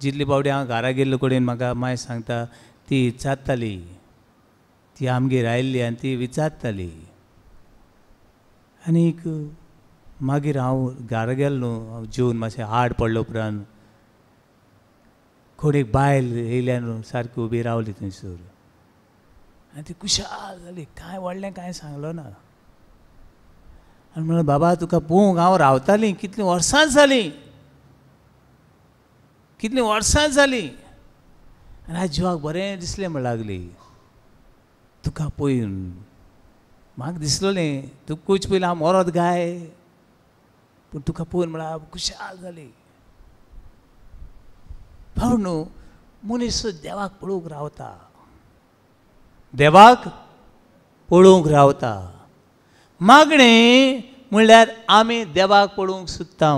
जितली फावटी हांव घरा गेल्लो कडेन म्हाका माय सांगता ती विचारताली. ती आमगेर आयिल्ली आनी ती विचारताली. आनीक मागीर हांव घरा गेल्लो जेवन मातशें हाड पडलो उपरांत कोण एक बायल येयल्यान सारकी उबी रावली थंयसर आनी ती कुशाल जाली. कांय व्हडलें कांय सांगलो ना. आनी म्हणलें बाबा तुका पळोवंक हांव रावतालीं कितलीं वर्सां जालीं आनी आयज जिवाक बरें दिसलें म्हण लागली. तुका पळोवन म्हाका दिसलोलें तुका खूच पयलीं हांव मरत गाय पूण तुका पळोवन म्हळ्यार खुशाल जाली. भाव न्हू मनीस देवाक पळोवंक रावता. मागणें म्हणल्यार आमी देवाक पळोवंक सोदता.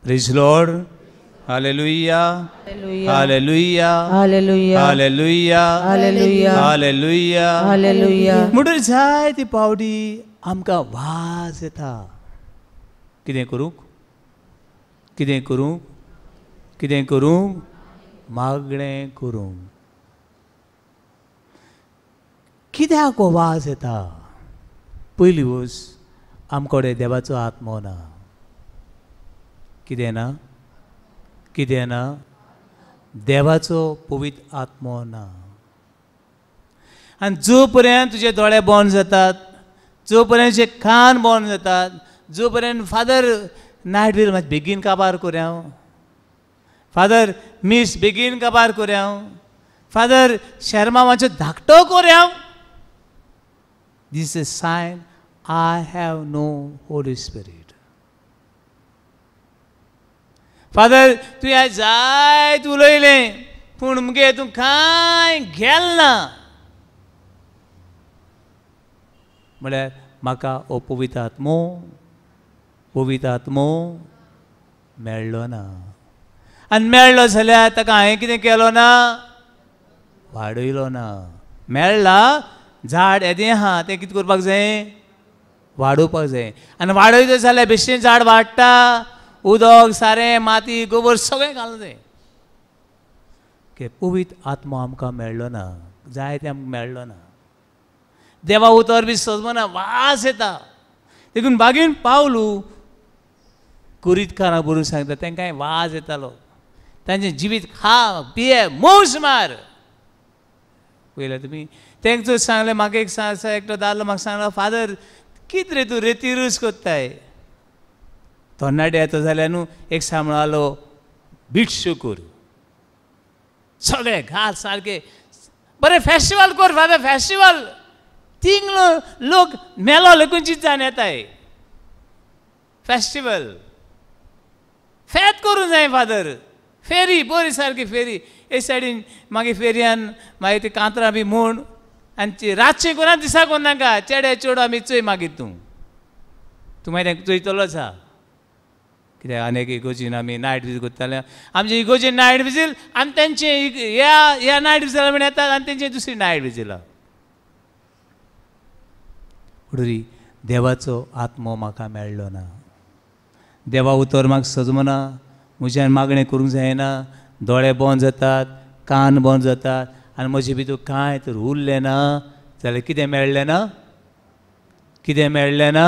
Praise Lord. Hallelujah hallelujah hallelujah hallelujah hallelujah hallelujah hallelujah hallelujah म्हणून जाय ती पावटी आमकां वाज येता. कितें करूंक कितें करूंक कितें करूंक मागणें करूंक. कित्याक हो वाज येता? पयली वस्त आमचे कडेन देवाचो आत्मो ना. कितें ना? कितें ना? देवाचो पवित्र आत्मो ना. आनी जो पर्यंत तुजे दोळे बंद जातात, जो पर्यंत तुजे कान बंद जातात, जो पर्यंत फादर नायट व्हील मातशें बेगीन काबार करूं, फादर मीस बेगीन काबार करूं, फादर शर्मा मातसो धाकटो करूं, this is a sign I have no Holy Spirit. Father तूं ह्या जायत उलयलें पूण मुगे तूं कांय गेल ना म्हळ्यार म्हाका हो पवित्र आत्मो मेळ्ळो ना. आनी मेळ्ळो जाल्यार ताका हांवें कितें केलो ना? वाडयलो ना. मेळ्ळा झाड येदें आहा तें कितें करपाक जाय? वाडोवपाक जाय. आनी वाडयता जाल्यार बेश्टें झाड वाडटा, उदक सारें माती गोबर सगळें घालूंक जाय. पवित्र आत्मो आमकां मेळ्ळो ना, जाय तें आमकां मेळ्ळो ना. देवा उतर बी सजमना, वास येता. देखून बागेन पावलू कुरीतकारां बरोवन सांगता तांकां वाज येतालो. तांचें जिवीत खा पिये मोज मार. पळयलें तुमी तांकां सांगलें. म्हाका एकटो दादलो म्हाका सांगलो, फादर कितें रे तूं रेतीरूच कोत्ताय? तरणाटे येता जाल्यार न्हू एक सांबाळलो बिटश्यो कर, सगळे घाल सारके बरें फेस्टिवल कर फादर, फेस्टिवल. थिंग लोक मेलो लेकूनचीच जावन येताय. फेस्टिवल फेत करूंक जाय फादर. फेरी बरी सारकी फेरी. एक सायडीन मागीर फेरयान मागीर ती कांतरां बी म्हूण आनी रातचें कोणा दिसा कोण नाका. चेडे चेडूं आमी चोय मागीर तूं मागीर तांकां चोयतलोच आहा. कित्याक आनीक इगोजीन आमी नायट विजील करताले. आमचे इगोजीन नायट विजील आनी तेंचे ह्या नायट विजिला म्हण येतात आनी तेंची दुसरी नायट विजिला. म्हणून देवाचो आत्मो म्हाका मेळ्ळो ना. देवा उतर म्हाका सजमना. म्हज्यान मागणें करूंक जायना. दोळे बंद जातात, कान बंद जातात आनी म्हजे भितर कांय तर उरलें ना जाल्यार कितें मेळ्ळें ना? कितें मेळ्ळें ना?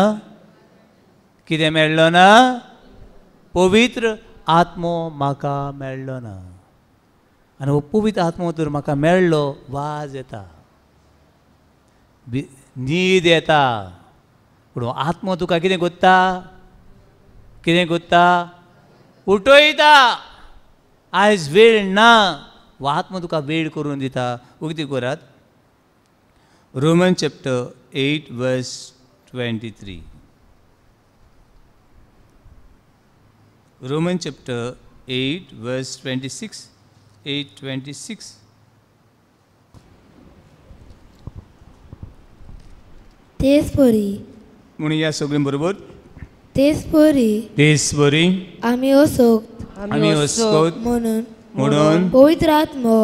कितें मेळ्ळो ना? पवित्र आत्मो म्हाका मेळ्ळो ना. आनी हो पवित्र आत्मो तर म्हाका मेळ्ळो, वाज येता, न्हीद येता. पूण हो आत्मो तुका कितें कोत्ता? कितें कोत्ता? उठयता. आयज वेळ ना. हो आत्मो तुका वेळ करून दिता. उगती करात Roman chapter 8 verse 23. Roman chapter 8 verse 26. 8:26. तेच परी म्हणून या सगळ्यां बरोबर तेच परी आमी असोत म्हणून पवित्र आत्मो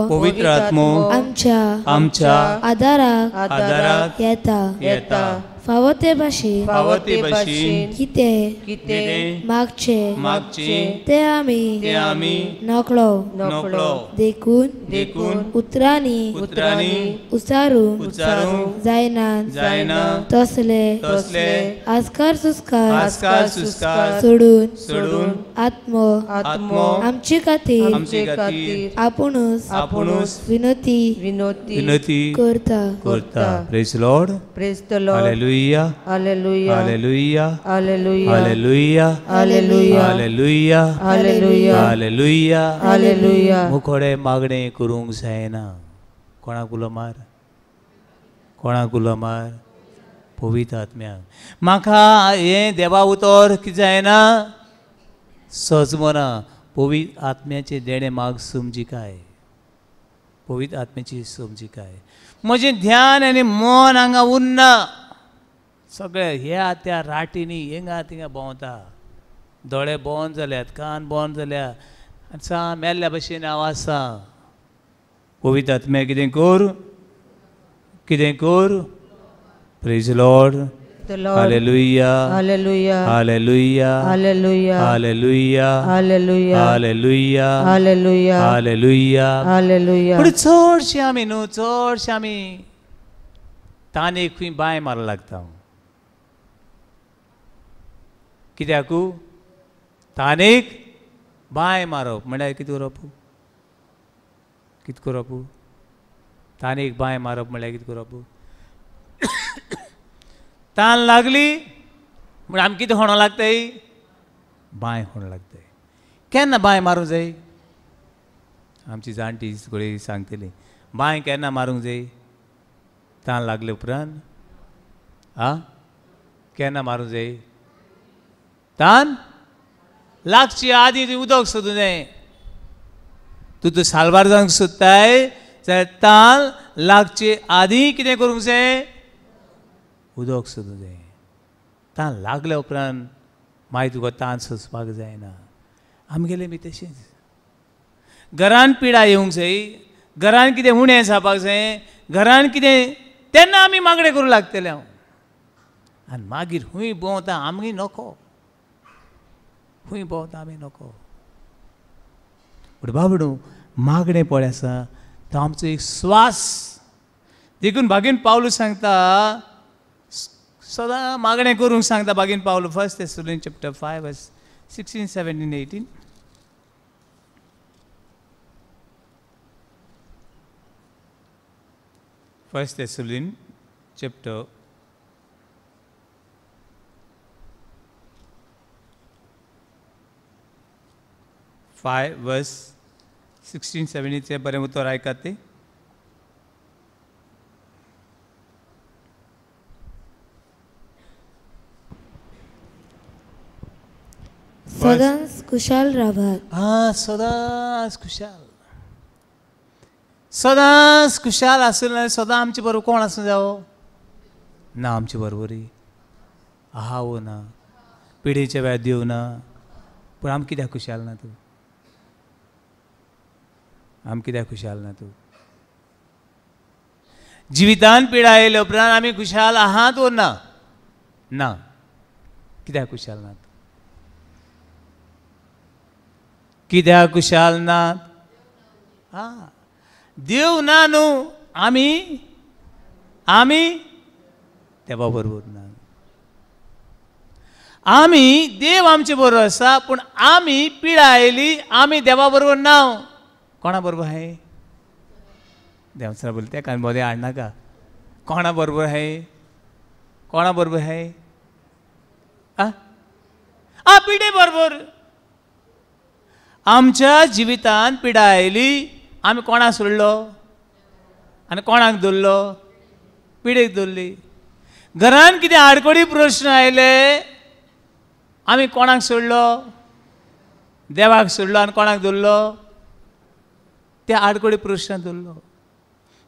आमच्या आदाराक येता. फावो ते भाशेन कितें मागचे ते आमी नकळो देखून उतरांनी उचारूंक जायना तसले आस्कार सुस्कार सोडून आत्मो आमचे खातीर आपुणूच विनोती करता. Praise Lord. Praise the Lord. Hallelujah. Hallelujah. Hallelujah. Hallelujah. Hallelujah. Hallelujah. Hallelujah. Hallelujah. Hallelujah. Hallelujah. मुखोडे मागणे करूंक जायना. कोणाक उलो मार पवित्र आत्म्याक. म्हाका हें देवा उतर कितें जायना सजमना. पवित्र आत्म्याचे देणे माग समजिकाय. पवित्र आत्म्याची समजिकाय. म्हजें ध्यान आनी मन हांगा उरना. सगळे ह्या त्या राटींनी हिंगा थिंगा भोंवता. दोळे बंद जाल्यात, कान बंद जाल्या, आसा मेल्ल्या भशेन हांव आसा. पवित्र आत्म्या कितें कर, कितें कर. Praise Lord. The Lord. Hallelujah. Hallelujah. Hallelujah. Hallelujah. Hallelujah. Hallelujah. Hallelujah. Hallelujah. Hallelujah. Hallelujah. पण चडशे आमी न्हू चडशे आमी तानेक खंय बाय मारला लागता. कित्याक तानेक बाय मारप म्हळ्यार कितें करप, कितें करप. तानेक बाय मारप म्हळ्यार कितें करप. तान लागली म्हण आमी कितें होणो लागताय, बाय होणो लागताय. केन्ना बाय मारूंक जाय. आमची जाणटी सगळीं सांगतली बाय केन्ना मारूंक जाय. तान लागले उपरांत केन्ना मारूंक जाय. तान लागची आदी तूं उदक सोदूं जाय. तूं सालवार जावंक सोदताय जाल्यार तान लागचे आदी कितें करूंक जाय, उदक सोदूं जाय. तान लागल्या उपरांत मागीर तुका तान सोंसपाक जायना. आमगेलें बी तशेंच घरान पिडा येवंक जाय, घरान कितें उणें जावपाक जाय, घरान कितें तेन्ना आमी मागणें करूं लागतले. हांव आनी मागीर खूंय भोंवता आमी नको, खूंय भोंवता आमी नको. पूण बाबडू मागणें पळय आसा तो आमचो एक स्वास. देखून भागीन पावलू सांगता सदां मागणें करूंक सांगता. भागीन पावलू 1 Thessalonians chapter 5 verse 16, 17, 18. 1 Thessalonians chapter 5 verse 16, 17 बरें उतर आयकात ते. सदांच खुशाल रावात. सदांच खुशाल, सदांच खुशाल आसले. सदां आमचे बरोबर कोण आसूं जावो ना. आमचे बरोबरी आहा वो ना, पिढीच्या वेळार देव ना. पूण आमी कित्याक खुशाल ना तूं. आमी कित्याक खुशाल ना तूं. जिवितान पिडा येयल्या उपरांत आमी खुशाल आहात वो ना. ना. कित्याक खुशाल नात. कित्याक खुशाल नात. देव ना न्हू. आमी आमी देवा बरोबर ना. आमी देव आमचे बरोबर आसा पूण आमी पिडा आयली आमी देवा बरोबर ना. कोणा बरोबर आहे. देवसरा बोलते त्या मध्ये हाडनाका. कोणा बरोबर आहे, कोणा बरोबर आहे. पिडे बरोबर. आमच्या जिवितान पिडा आयली आमी कोणाक सोडलो आनी कोणाक दवरलो, पिडेक दवरली. घरान कितें आडकोडी प्रश्न आयले आमी कोणाक सोडलो, देवाक सोडलो आनी कोणाक दवरलो, त्या आडकोडी प्रश्न दवरलो.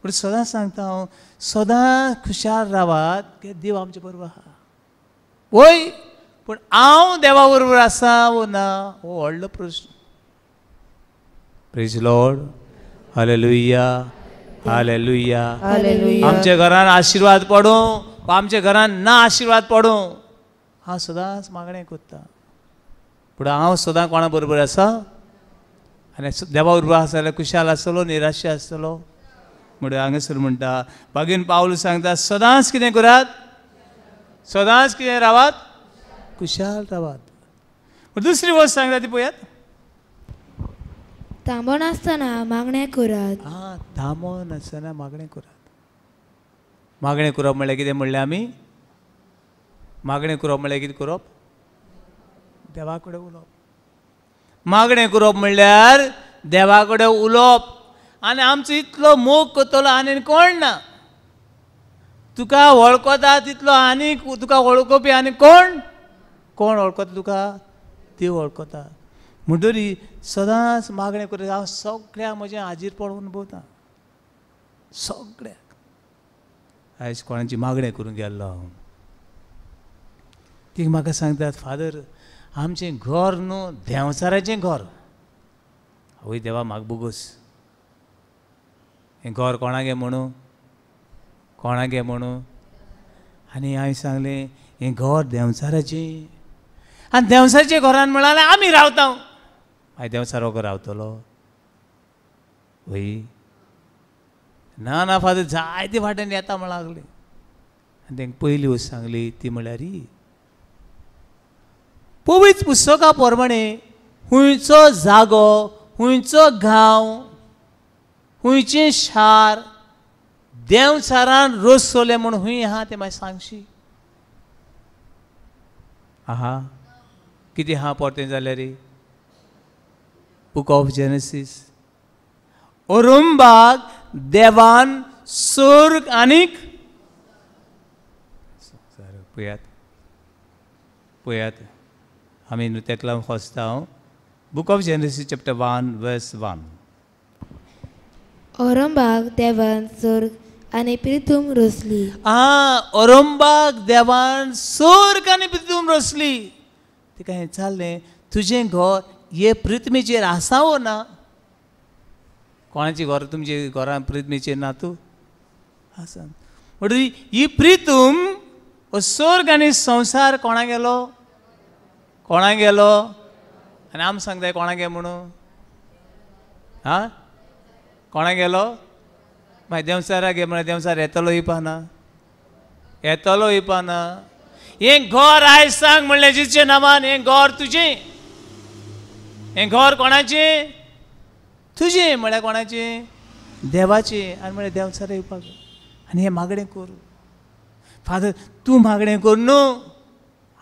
पूण सदां सांगता हांव सदां खुशाल रावात की देव आमचे बरोबर आहा. वय पूण हांव देवा बरोबर आसा वो ना हो व्हडलो प्रश्न. Praise Lord. Hallelujah. Hallelujah. Hallelujah. आमच्या घरान आशिर्वाद पडूं आमच्या घरान ना आशिर्वाद पडूं हांव सदांच मागणें करता. पूण हांव सदां कोणा बरोबर आसा आनी देवा बरोबर आसा जाल्यार खुशाल आसतलो निराशा आसतलो. म्हणून हांगासर म्हणटा भागीन पावल सांगता सदांच कितें करात, सदांच कितें रावात, खुशाल रावात. दुसरी गोष्ट सांगता ती पळयात. तांबो नासतना मागणें करात. थांबो नासतना मागणें करात. मागणें करप म्हणल्यार कितें म्हणलें आमी. मागणें करप म्हणल्यार कितें करप, देवा कडेन उलोवप. मागणें करप म्हणल्यार देवा कडेन उलोवप. आनी आमचो इतलो मोग करतलो आनी कोण ना. तुका वळखता तितलो आनी तुका वळखुपी आनी कोण, कोण वळखता तुका, देव वळखता. म्हणटरी सदांच मागणें करता. हांव सगळ्यांक म्हजें हाजीर पडून भोंवता. सगळ्याक आयज कोणाची मागणें करूंक गेल्लो हांव. ती म्हाका सांगतात फादर आमचें घर न्हू देंवचाराचें घर. आवय देवा म्हाका बोगूस हें घर कोणागे म्हणू कोणागे म्हणू आनी हांवें सांगलें हें घर देंवचाराचें आनी देंवचाराच्या घरान म्हळालें आमी रावता हांवें देंवचार हो रावतलो वय ना ना फादर जायते फाटीन येता म्हण लागलें आनी तांकां पयली वस्त सांगली ती म्हळ्यार ही पवित्र पुस्तका प्रमाणे हुंयचो जागो हुंयचो गांव हुंयचें शार देंवचारान रोसोलें म्हूण हूंय आहा तें म्हाका सांगशी आहा कितें आहा पोरतें जाल्यार रे बुक ऑफ जेनेसीस अरुंबाक देवान स्वर्ग आनीक पळयात पळयात आमी न्हू तेका लागून खोजता हांव book of Genesis chapter 1 verse 1 औरंबाग देवान स्वर्ग आनी पृथ्वी रोसली अरुंबाक देवान स्वर्ग आनी पृथ्वी रोसली तिका हें चाललें तुजें घर हे पृथ्वीचेर आसा वो ना कोणाचें घर तुमचे घरान पृथ्वीचेर ना तूं आसा म्हणटरी ही पृथ्वी स्वर्ग आनी संवसार कोणा गेलो आनी आमी सांगताय कोणा गे म्हणून हा कोणा गेलो मागीर देंवचारा गे म्हळ्यार देंवचार येतलो इपाना हें घर आयज सांग म्हणलें जिचे नांवान हें घर तुजें हें घर कोणाचें तुजें म्हळ्यार कोणाचें देवाचें आनी म्हळ्यार देंवचारा येवपाक आनी हें मागणें कर फादर तूं मागणें कर न्हू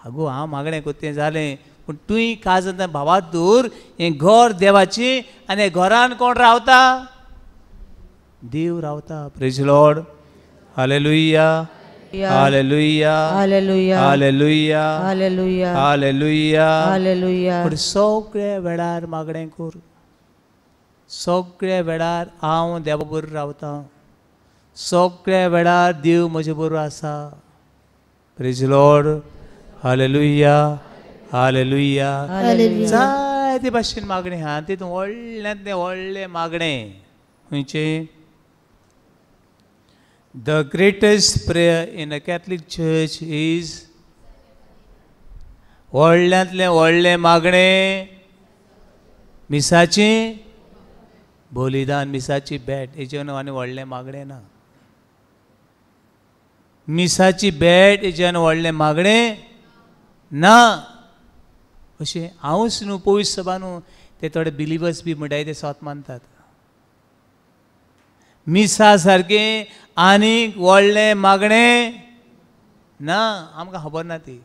आगो हांव मागणें कोत्तें जालें पूण तुवें काज भावात दवर हें घर देवाचें आनी हे घरान कोण रावता देव रावता praise Lord hallelujah hallelujah hallelujah hallelujah hallelujah hallelujah hallelujah पूण सगळ्या वेळार मागणें कर सगळ्या वेळार हांव देवा बरोबर रावता सगळ्या वेळार देव म्हजे बरोबर आसा praise Lord hallelujah hallelujah hallelujah जायते भाशेन मागणें आहा तितून व्हडल्यांतलें व्हडलें मागणें खंयचें The greatest prayer in a Catholic Church is व्हडल्यांतलें व्हडलें मागणें मिसाचें बलिदान मिसाची भेट हेजेवन आनी व्हडलें मागणें ना मिसाची भेट हेजेवन व्हडलें मागणें ना अशें हांवूच न्हू पवित्र सभा न्हू ते थोडे बिलिवर्स बी म्हणटाय ते स्वत मानतात मिसा सारकें आनीक व्हडलें मागणें ना आमकां खबर ना ती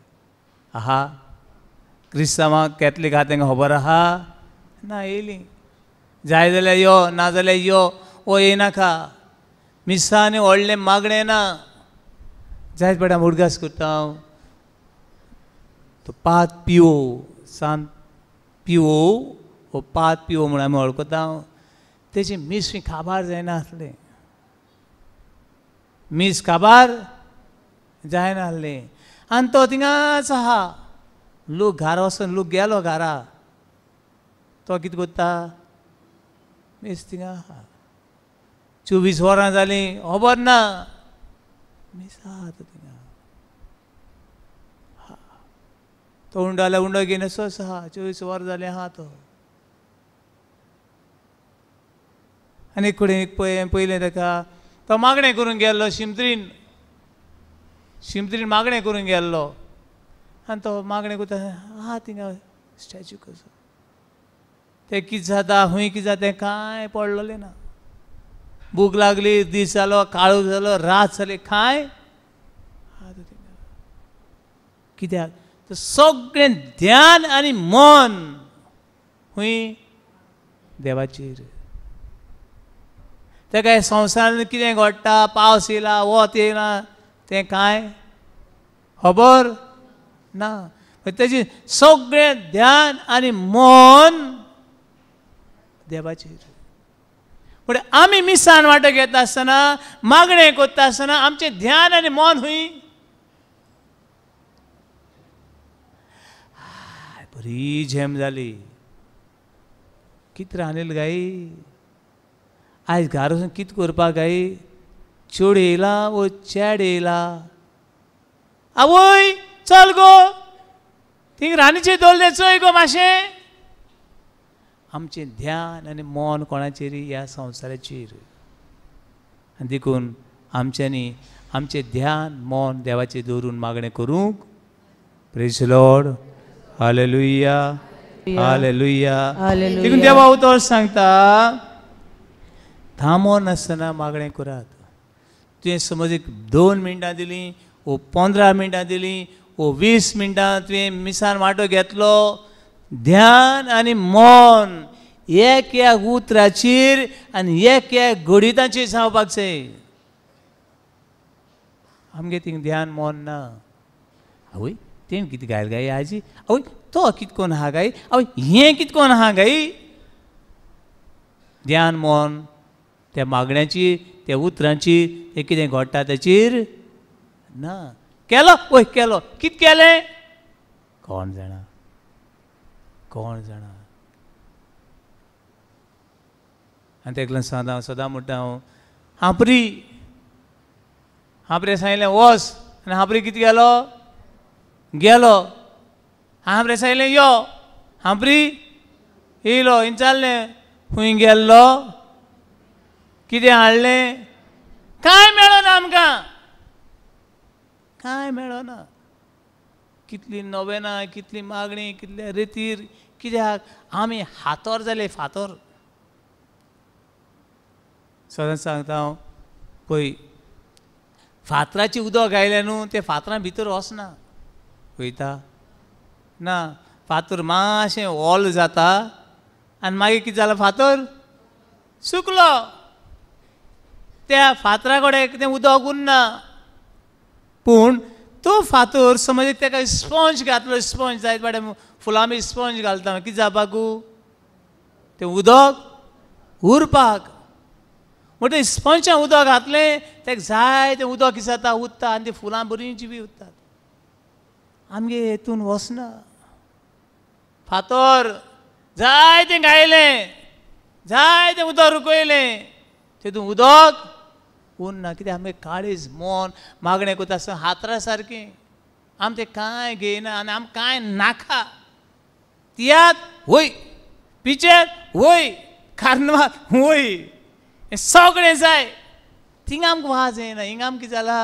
आहा क्रिस्तांवांक कॅथलीक आहा तांकां खबर आहा ना येयली जाय जाल्यार यो ना जाल्यार यो ओ येनाका मिसा आनी व्हडलें मागणें ना जायत पडटा उडगास करता हांव तो पात पिवो सांत पिवो हो पात पिवो म्हूण आमी वळखता हांव तेजें मीस खाबार जायना आसलें मीस खाबार जायना आसलें आनी तो थिंगाच आहा लोक घरा वचून लोक गेलो घरा तो कितें करता मीस थिंगा आहा 24 वरां जालीं खबर ना मीस आहा तो थिंगा तो उंडो जाल्यार उंडो घेवन असोच आहा 24 वरां जालीं आहा तो आनी कडेन पयलें ताका तो मागणें करून गेल्लो शिमत्रीन मागणें करून गेल्लो आनी तो मागणें करता आहा थिंगा स्टॅच्यू कसो तें कितें जाता हूंय कितें जाता तें कांय पडलेलें ना भूक लागली दीस जालो काळोख जालो रात जाली कांय कित्याक तर सगळें ध्यान आनी मन हूंय देवाचेर तेका संवसारांत कितें घडटा पावस येयला वत येयला तें कांय खबर ना तेजें सगळें ध्यान आनी मन देवाचेर पूण आमी मिसान वांटो घेता आसतना मागणें करता आसतना आमचें ध्यान आनी मन हूंय बरी झेम जाली कित रांदिल्लें गाय आयज घरा वचून कित करपाक गाय चेड येयला वो चेड येयला आवय चल गो थिंग रांदचें दवरलें चोय गो मातशें आमचें ध्यान आनी मन कोणाचेर ह्या संवसाराचेर आनी देखून आमच्यांनी आमचें ध्यान मन देवाचेर दवरून मागणें करूंक प्रेज लॉर्ड हालेलुया हालेलुया देखून देवा उतर सांगता थांबोन नासतना मागणें करात तुवें समज एक 2 मिनटां दिलीं वो 15 मिनटां दिलीं वो 20 मिनटां तुवें मिसान वांटो घेतलो ध्यान आनी मन एक उतराचेर आनी एक घडीताचेर जावपाक जाय आमगे थिंग ध्यान मन ना आवय तें कितें गायल गाय आजी आवय तो कितें कोन्न आहा गाय आवय हें कितें कोन्न आहा गाय ध्यान मन त्या मागण्याची त्या उतरांची तें कितें घडटा ताचेर ना केलो वय केलो कितें केलें कोण जाणा आनी तेका सदां म्हणटा हांव हांपरे सांगलें वच आनी हांपरे कितें गेलो हांपरे सांगलें यो हांपरी येयलो इंचारलें खूंय गेल्लो कितें हाडलें कांय मेळना आमकां कांय मेळना कितली नोवेना कितली मागणी कितले रितीर कित्याक आमी हातोर जाले फातर सदां सांगता हांव पळय फातराचें उदक आयलें न्हू तें फातरां भितर वचना वयता ना फातर मातशें ओल जाता आनी मागीर कितें जालां फातर सुकलो त्या फातरा कडेन तें उदक उरना पूण तो फातर समज तेका स्पॉंज घातलो स्पॉंज जायत पाडे फुलां बी स्पॉंज घालता कितें जावपाकू तें उदक उरपाक म्हणटा स्पॉंजां उदक घातलें तेका जाय तें उदक कितें जाता उरता आनी तीं फुलां बरींचीं बी उरतात आमगे हेतून वचना फातर जाय तें घायलें जाय तें उदक रुकयलें तेतून उदक उरना कित्याक आमगे काळीज मन मागणें करता आसतना हातरा सारकें आमी तें कांय घेयना आनी आमकां कांय नाका तियात वय पिचेर वय कार्नवाल वय हें सगळें जाय थिंग आमकां वाज येना हिंगा आमकां कितें जाला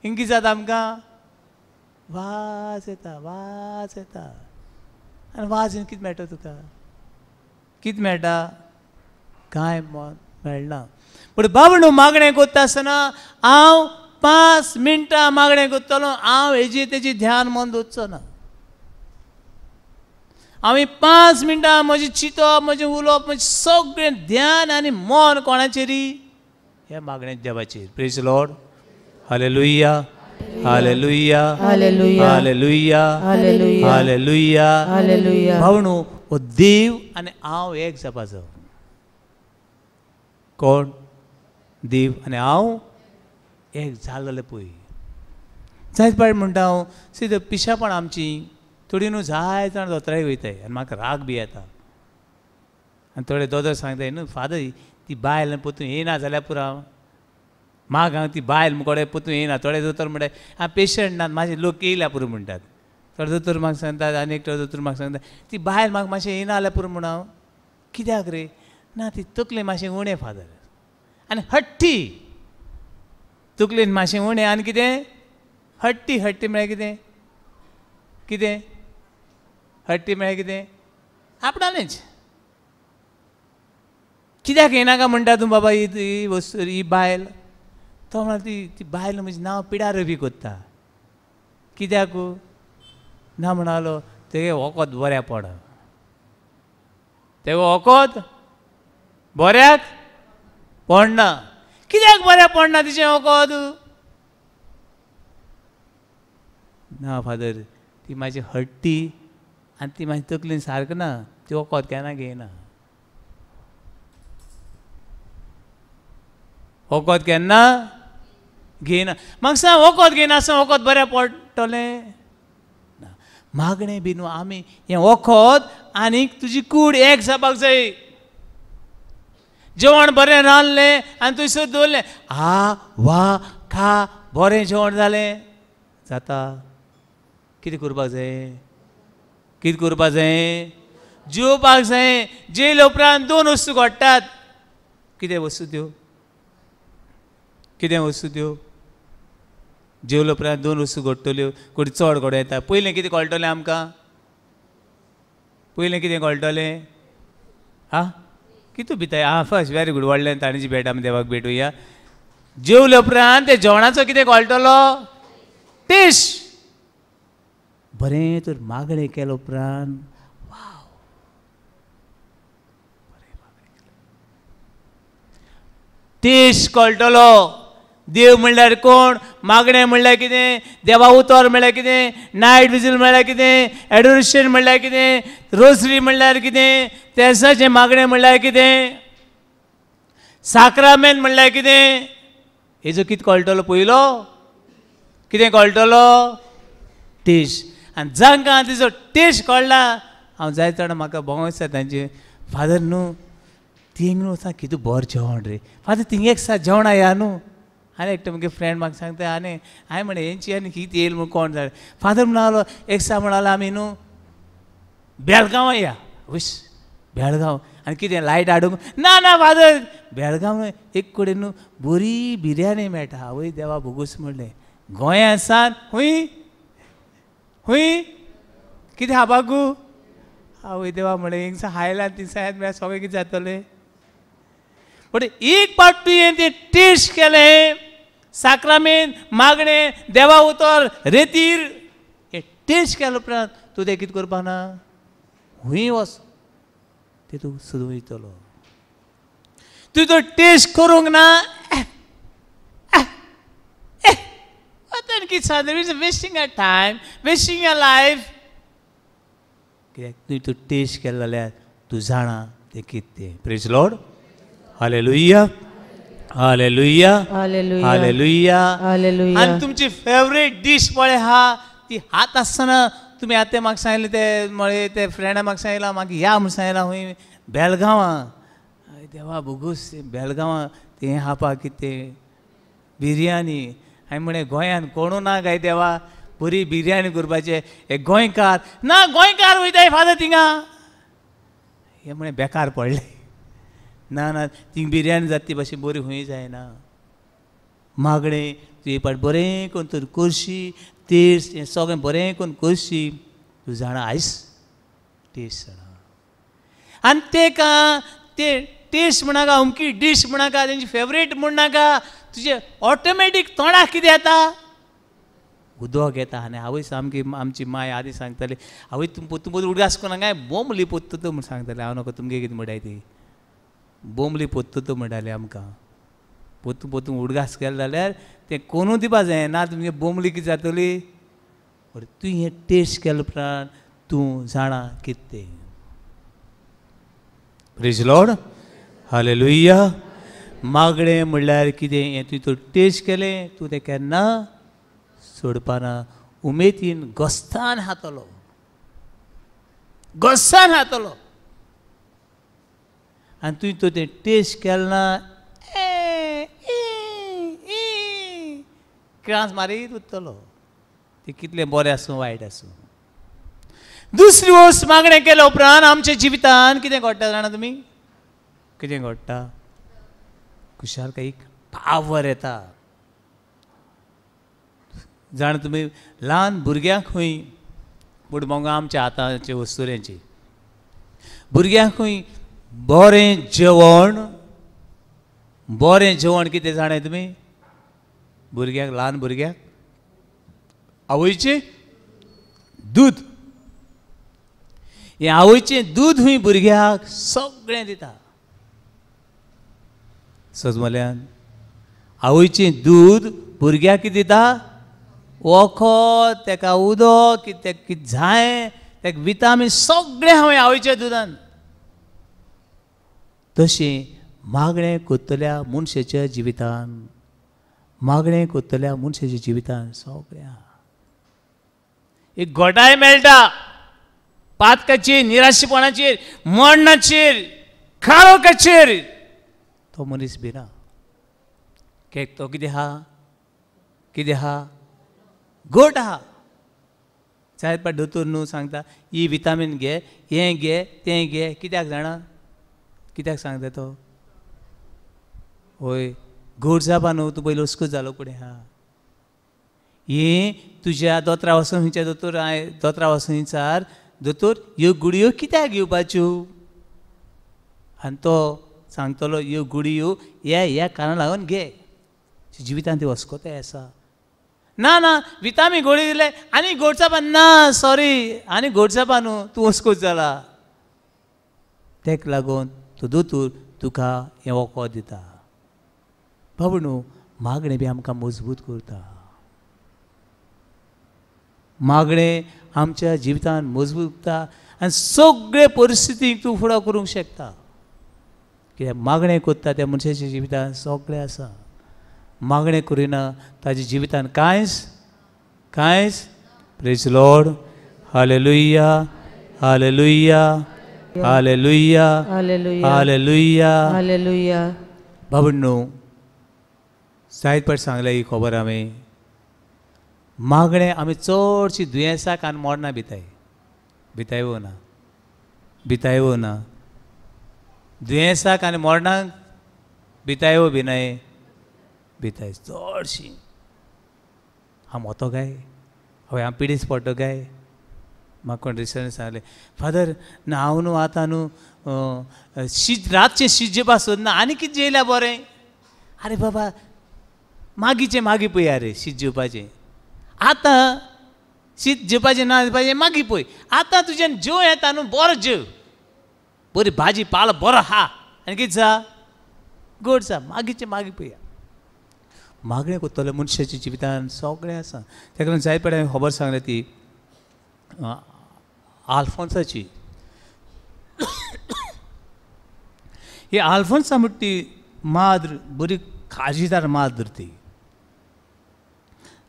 हिंगा कितें जाता आमकां वाज येता आनी वाज येवन कितें मेळटा तुका कितें मेळटा कांय मेळना पूण बाबा न्हू मागणें करता आसतना हांव 5 मिनटां मागणें करतलो हांव हेजी तेजी ध्यान मन दवरचो ना आमी 5 मिनटां म्हजें चिंतप म्हजें उलोवप म्हजें सगळें ध्यान आनी मन कोणाचेर ह्या मागणें देवाचेर praise Lord hallelujah hallelujah hallelujah hallelujah hallelujah hallelujah hallelujah भावणू हो देव आनी हांव एक जावपा जाय कोण देव आनी हांव एक जालें पळय जायत पाड म्हणटा हांव सिद्ध पिशापण आमची थोडी न्हू जाय जाण दोतोराय वयताय आनी म्हाका राग बी येता आनी थोडे दोतोर सांगताय न्हू फादर ती बायल पोतून येयना जाल्यार पुरो म्हाका हांव ती बायल कोडे पोतून येयना थोडे दोतोर म्हणटाय हांव पेशंट ना म्हाजे लोक येयल्या पुरो म्हणटात थोडे दोतोर म्हाका सांगतात आनी एकटो दोतोर म्हाका सांगता ती बायल म्हाका मातशें येयना जाल्यार पुरो म्हण हांव कित्याक रे ना ती तकलें मातशें उणें फादर आनी हट्टी तकलेन मातशें उणें आनी कितें हट्टी हट्टी म्हळ्यार कितें कितें हट्टी म्हळ्यार कितें आपणालेंच कित्याक येनाका म्हणटा तूं बाबा ही वस्तू ही बायल तो म्हळ्यार ती बायल म्हजें नांव पिडार बी कोत्ता कित्याक ना म्हणालो तेगे वखद बऱ्या पड तेगो वखद बऱ्याक पडना कित्याक बऱ्या पडना तिचें वखद ना फादर ती म्हाजी हट्टी आनी ती म्हाजी तकलेन सारको ना ती वखद केन्ना घेयना वखद केन्ना घेयना म्हाका सांग वखद घेयना आसतना वखद बऱ्या पडटलें ना मागणें बी न्हू आमी हें वखद आनीक तुजी कूड एक जावपाक जाय. जेवण बरें रांदलें आनी थंयसर दवरलें वा खा बरें जेवण जालें जाता. कितें करपाक जाय? कितें करपाक जाय? जेवपाक जाय. जेयल्या उपरांत 2 वस्तू घडटात. कितें वस्तू त्यो? कितें वस्तू त्यो? जेवल्या उपरांत 2 वस्तू घडटल्यो. कोणी चड घडों येता. पयलें कितें कळटलें आमकां? पयलें कितें कळटलें? कितू भिताय? First very good. व्हडल्यान ताणीची भेट आमी देवाक भेटुया. जेवल्या उपरांत त्या जेवणाचो कितें कळटलो? टेस्ट. बरें तर मागणें केल्या उपरांत टेस्ट कळटलो. देव म्हणल्यार कोण? मागणें म्हणल्यार कितें? देवा उतर म्हणल्यार कितें? नायट विजील म्हणल्यार कितें? एडोरेशन म्हणल्यार कितें? रोजरी म्हणल्यार कितें? तेसाचें मागणें म्हणल्यार कितें? साक्रामेंट म्हणल्यार कितें? हेजो कितें कळटलो पयलो? कितें कळटलो? टेस्ट. आनी जांकां तेजो टेस्ट कळला हांव जाय चड म्हाका भोंव दिसता तांचे फादर न्हू थिंग न्हू सा कितें बरें जेवण रे फादर थिंग एक सा जेवण या न्हू. आनी एकटो म्हगे फ्रेंड म्हाका सांगता आनी हांवें म्हणे हेंची आनी कितें येयला म्हूण कोण जालें. फादर म्हणालो एक सा म्हणालो आमी न्हू बेळगांव या. विश बेळगांव आनी कितें लायट हाडूंक? ना ना फादर बेळगांव एक कडेन न्हू बरी बिर्याणी मेळटा. आवय देवा भोगूस म्हणलें गोंयांत सान हूंय हूंय कितें हा बागू? आवय देवा म्हणे हिंगसा हायला थिंगसा मेळ्ळ्यार सगळें कितें जातलें. बट एक पावट तुवें तें टेस्ट केलें साक्रामेंत मागणें देवा उतर रेतीर हें टेस्ट केल्या उपरांत तूं तें कितें करपाक ना? हूंय वच तेतूंत सुद्दां वयतलो. तुवें तो टेस्ट करूंक ना कितें सांगता? Wasting a time wasting a life. कित्याक तुवें तो टेस्ट केलो जाल्यार तूं जाणा तें कितें तें. Praise Lord. Hallelujah hallelujah hallelujah hallelujah. आनी तुमची फेवरेट डीश पळय आहा ती हात आसतना तुमी आतां म्हाका सांगलें ते म्हळे ते फ्रेंडा म्हाका सांगलां म्हाका या म्हूण सांगलां हूंय बेळगांवां. देवा भोगूस बेळगांवां तें हापा कितें बिर्याणी. हांवें म्हळें गोंयांत कोणू ना काय देवा बरी बिर्याणी करपाचें हे गोंयकार ना गोंयकार वयताय फादर थिंगा. हे म्हळें बेकार पडलें. ना ना थिंग बिर्याणी जाता ती भाशेन बरी हूंय जायना. मागणें तुवें पाट बरें करून तर करशी टेस्ट हें सगळें बरें करून करशी तूं जाणा आयस टेस्ट जाणा. आनी तेका ते टेस्ट म्हणाका अमकी डीश म्हणाका तेंची फेवरेट म्हणनाका तुजे ऑटोमॅटीक तोंडाक कितें येता? उदक येता. आनी आवय सामकी आमची माय आदी सांगताली आवय तूं पोत्तू पोत्तू उडगास कोना काय बोंबली पोत्तू तो म्हूण सांगताले. हांव नका तुमगे कितें म्हणटाय ती बोंबली पोत्तू तो म्हणटाले आमकां. पोत्तू पोत्तू उडगास केले जाल्यार तें कोणू दिवपा जाय ना तुमगे बोंबली कितें जातली. बरें तुवें हें टेस्ट केले उपरांत तूं जाणा कितें तें. Praise Lord hallelujah. मागणें म्हणल्यार कितें हें तुवें तो टेस्ट केलें तूं तें केन्ना सोडपाना. उमेदीन गोस्तान हातलो गोस्तान हातलो. आनी तुवें तो तें टेस्ट केलें ना क्रांस मारीत उरतलो. तें कितलें बरें आसूं वायट आसूं. दुसरी वस्त मागणें केल्या उपरांत आमच्या जिवितांत कितें घडटा जाणा तुमी? कितें घडटा? कुशालकायेक पावर येता. जाण तुमी ल्हान भुरग्यांक खंय बुडबोंगां आमच्या हातांचे वस्तुऱ्यांची भुरग्यांक खंय बरें जेवण कितें जाणाय तुमी? भुरग्यांक ल्हान भुरग्यांक आवयचें दूद. हें आवयचें दूद खंय भुरग्याक सगळें दिता. सजमल्यान आवयचें दूद भुरग्याक कितें दिता? वखद तेका उदक कितें जाय तेका विटामीन सगळें हांवें आवयच्या दुदान. तशें मागणें कोत्तल्या मनशाच्या जिवितांत मागणें कोत्तल्या मनशाच्या जिवितांत सगळें आहा. एक घोटाय मेळटा पातकाचेर निराशेपणाचेर मरणाचेर काळोखाचेर तो मनीस भिना तो कितें आहा घोट आहा जायत पाट दोतोर न्हू सांगता ही विटामीन घे हें घे तें घे कित्याक जाणा कित्याक सांगता तो होय घोट जावपा न्हू तूं पयलो हुस्को जालो फुडें हा ही तुज्या दोतोरा वचून खंयच्या दोतोरा वचून विचार दोतोर ह्यो गुडयो कित्याक घेवपाच्यो आनी तो सांगतलो ह्यो गुडयो ह्या कारणा लागून घे जिवितांत ती वस्कोताय आसा ना ना विटामीन गोळी दिले आनी घोट जावपा ना सॉरी आनी घोट जावपा न्हू तूं वस्कोत जाला तेका लागून तो दोतोर तुका हें वखद दिता बाबू न्हू मागणें बी आमकां मजबूत करता मागणें आमच्या जिवितांत मजबूत करता आनी सगळे परिस्थितीक तूं फुडो करूंक शकता कित्याक मागणें कोत्ता त्या मनशाच्या जिवितांत सगळें आसा मागणें करिना ताच्या जिवितांत कांयच praise Lord hallelujah hallelujah hallelujah hallelujah hallelujah बाबूंनो जायत पाट सांगलें ही खबर हांवें मागणें आमी चडशीं दुयेंसाक आनी मरणां भिताय वो ना दुयेंसाक आनी मरणांक भिताय भिनाय भिताय चडशीं हांव वतो काय हय हांव पिडीस पडटो काय म्हाका कोण रिसर्च सांगलें फादर ना हांव न्हू आतां न्हू शीत रातचें शीत जेवपा सोदना आनी कितें जेयल्या बरें आरे बाबा मागी पळय रे शीत जेवपाचें आतां शीत जेवपाचें ना जेवपाचें मागी पळय आतां तुज्यान जेव येता न्हू बरो जेव बरी भाजी पालो बरो हा आनी कितें जा गोड जा मागीचें मागी पळया मागणें कोत्तले मनशाच्या जिवितांत सगळें आसा ताका लागून जायत पाट हांवें खबर सांगल्या ती आल्फोन्साची ही आल्फोन्सा म्हणटा ती माद्र बरी काळजीदार माद्र ती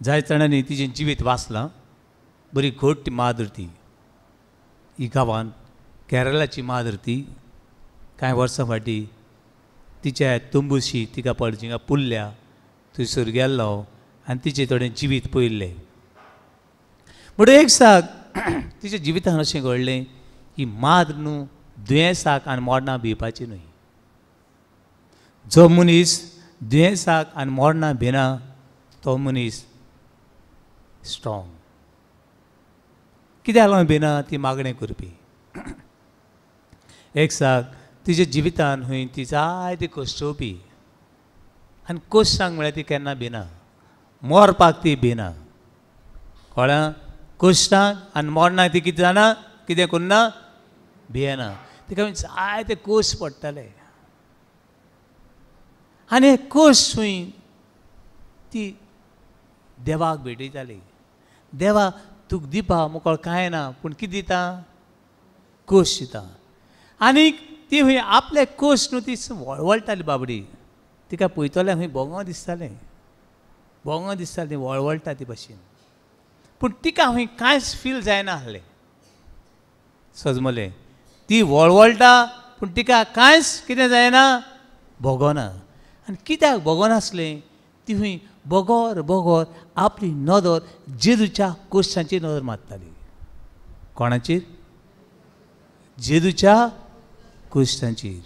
जायत जाणांनी तिचें जिवीत वाचलां बरी घोट माद्र ती ही गांवांत केरळाची माद्र ती कांय वर्सां फाटीं तिच्या तंबूशी तिका पडजिंगा पुल्ल्या थंयसर गेल्लो आनी तिचें थोडें जिवीत पयल्लें म्हणून एक साक तिच्या जिवितांत अशें घडलें ही माद्र न्हू दुयेंसाक आनी मरणां भिवपाची न्हय जो मनीस दुयेंसाक आनी मरणां भिना तो मनीस स्ट्रॉंग कित्याक लागून भिना ती मागणें करपी एक साक तिच्या जिवितांत खंय ती जायती कश्टवपी आनी कश्टांक म्हळ्यार ती केन्ना भिना मरपाक ती भिना कळ्ळें कश्टांक आनी मरणाक ती कितें जाणा कितें करना भियेना तिका जायते कश्ट पडटाले आनी हे कश्ट खंय ती देवाक भेटयताली देवा तुका दिवपा मोकळ कांय ना पूण कितें दिता कश्ट दिता आनीक ती खंय आपले कश्ट न्हू ती वळवळटाली बाबडी तिका पळयतल्यार खंय भोंगो दिसतालें ती वळवळटा ती भाशेन पूण तिका खंय कांयच फील जायना आहलें सजमलें ती वळवळटा पूण तिका कांयच कितें जायना भोगना आनी कित्याक भोगनासलें ती खंय बोगोर आपली नदर जेजूच्या कश्टांचेर नदर मारताली कोणाचेर जेजूच्या कश्टांचेर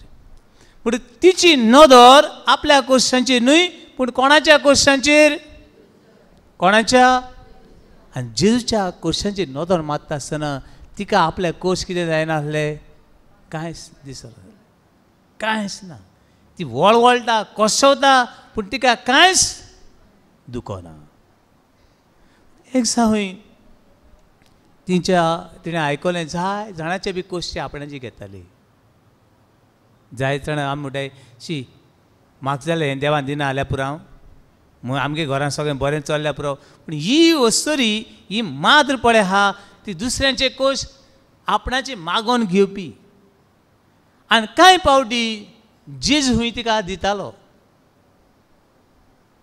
पूण तिची नदर आपल्या कश्टांचेर न्हय पूण कोणाच्या कश्टांचेर कोणाच्या आनी जेजूच्या कश्टांचेर नदर मारता आसतना तिका आपल्या कश्ट कितें जायना आहलें कांयच दिसना कांयच ना ती वळवळटा कोसवता पूण तिका कांयच दुखना एक खंय तिणें आयकलें जाय जाणांचे बी कश्ट आपणाची घेताली जायत जाणां आमी म्हणटाय शी म्हाका जालें हें देवान दिना जाल्यार पुरो आमगे घरांत सगळें बरें चल्ल्या पुरो पूण ही वस्तरी ही माद्र पळय आहा ती दुसऱ्यांचे कश्ट आपणाचे मागोन घेवपी आनी कांय पावटी जेजू खंय तिका दितालो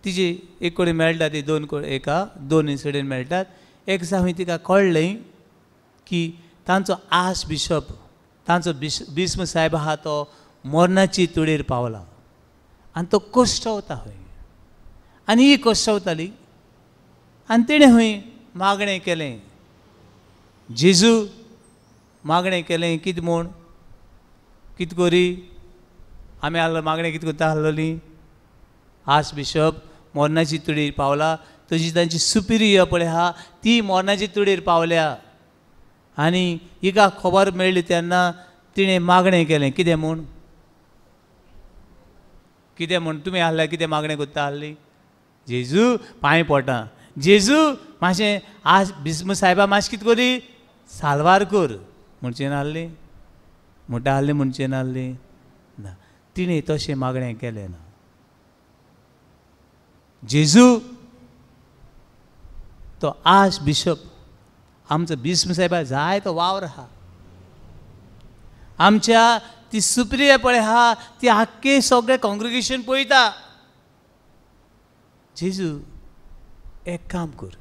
तिजे एक कडेन मेळटा ती दोन इन्सिडेंट मेळटात एक दिसा तिका कळ्ळें की तांचो आर्च बिशप तांचो बिस्म साहेब आहा तो मरणाची तुडेर पावला आनी तो कोश्टवता खंय आनी ही कोश्टवताली आनी तिणें खंय मागणें केलें जेजू मागणें केलें कितें म्हूण कितें करी आमी आहलो मागणें कितें करता आहलोली आर्च बिशप मरणाची तुडेर पावला तशी तांची सुपिरियर पळय आहा ती मरणाची तुडेर पावल्या आनी हिका खबर मेळ्ळी तेन्ना तिणें मागणें केलें कितें म्हूण तुमी आहल्या कितें मागणें करता आहली जेजू पांय पडटा जेजू मातशें आज बिस्म साहेबा मातशें कितें करी साल्वार कर म्हणचे नासली म्हणटा आहली म्हणचे नासली ना तिणें तशें मागणें केलें ना जेजू तो आर्च बिशप आमचो बिस्म साहेबा जाय तो वावर आहा आमच्या ती सुप्रिय पळय आहा ती आख्खे सगळे कॉंग्रिगेशन पळयता जेजू एक काम कर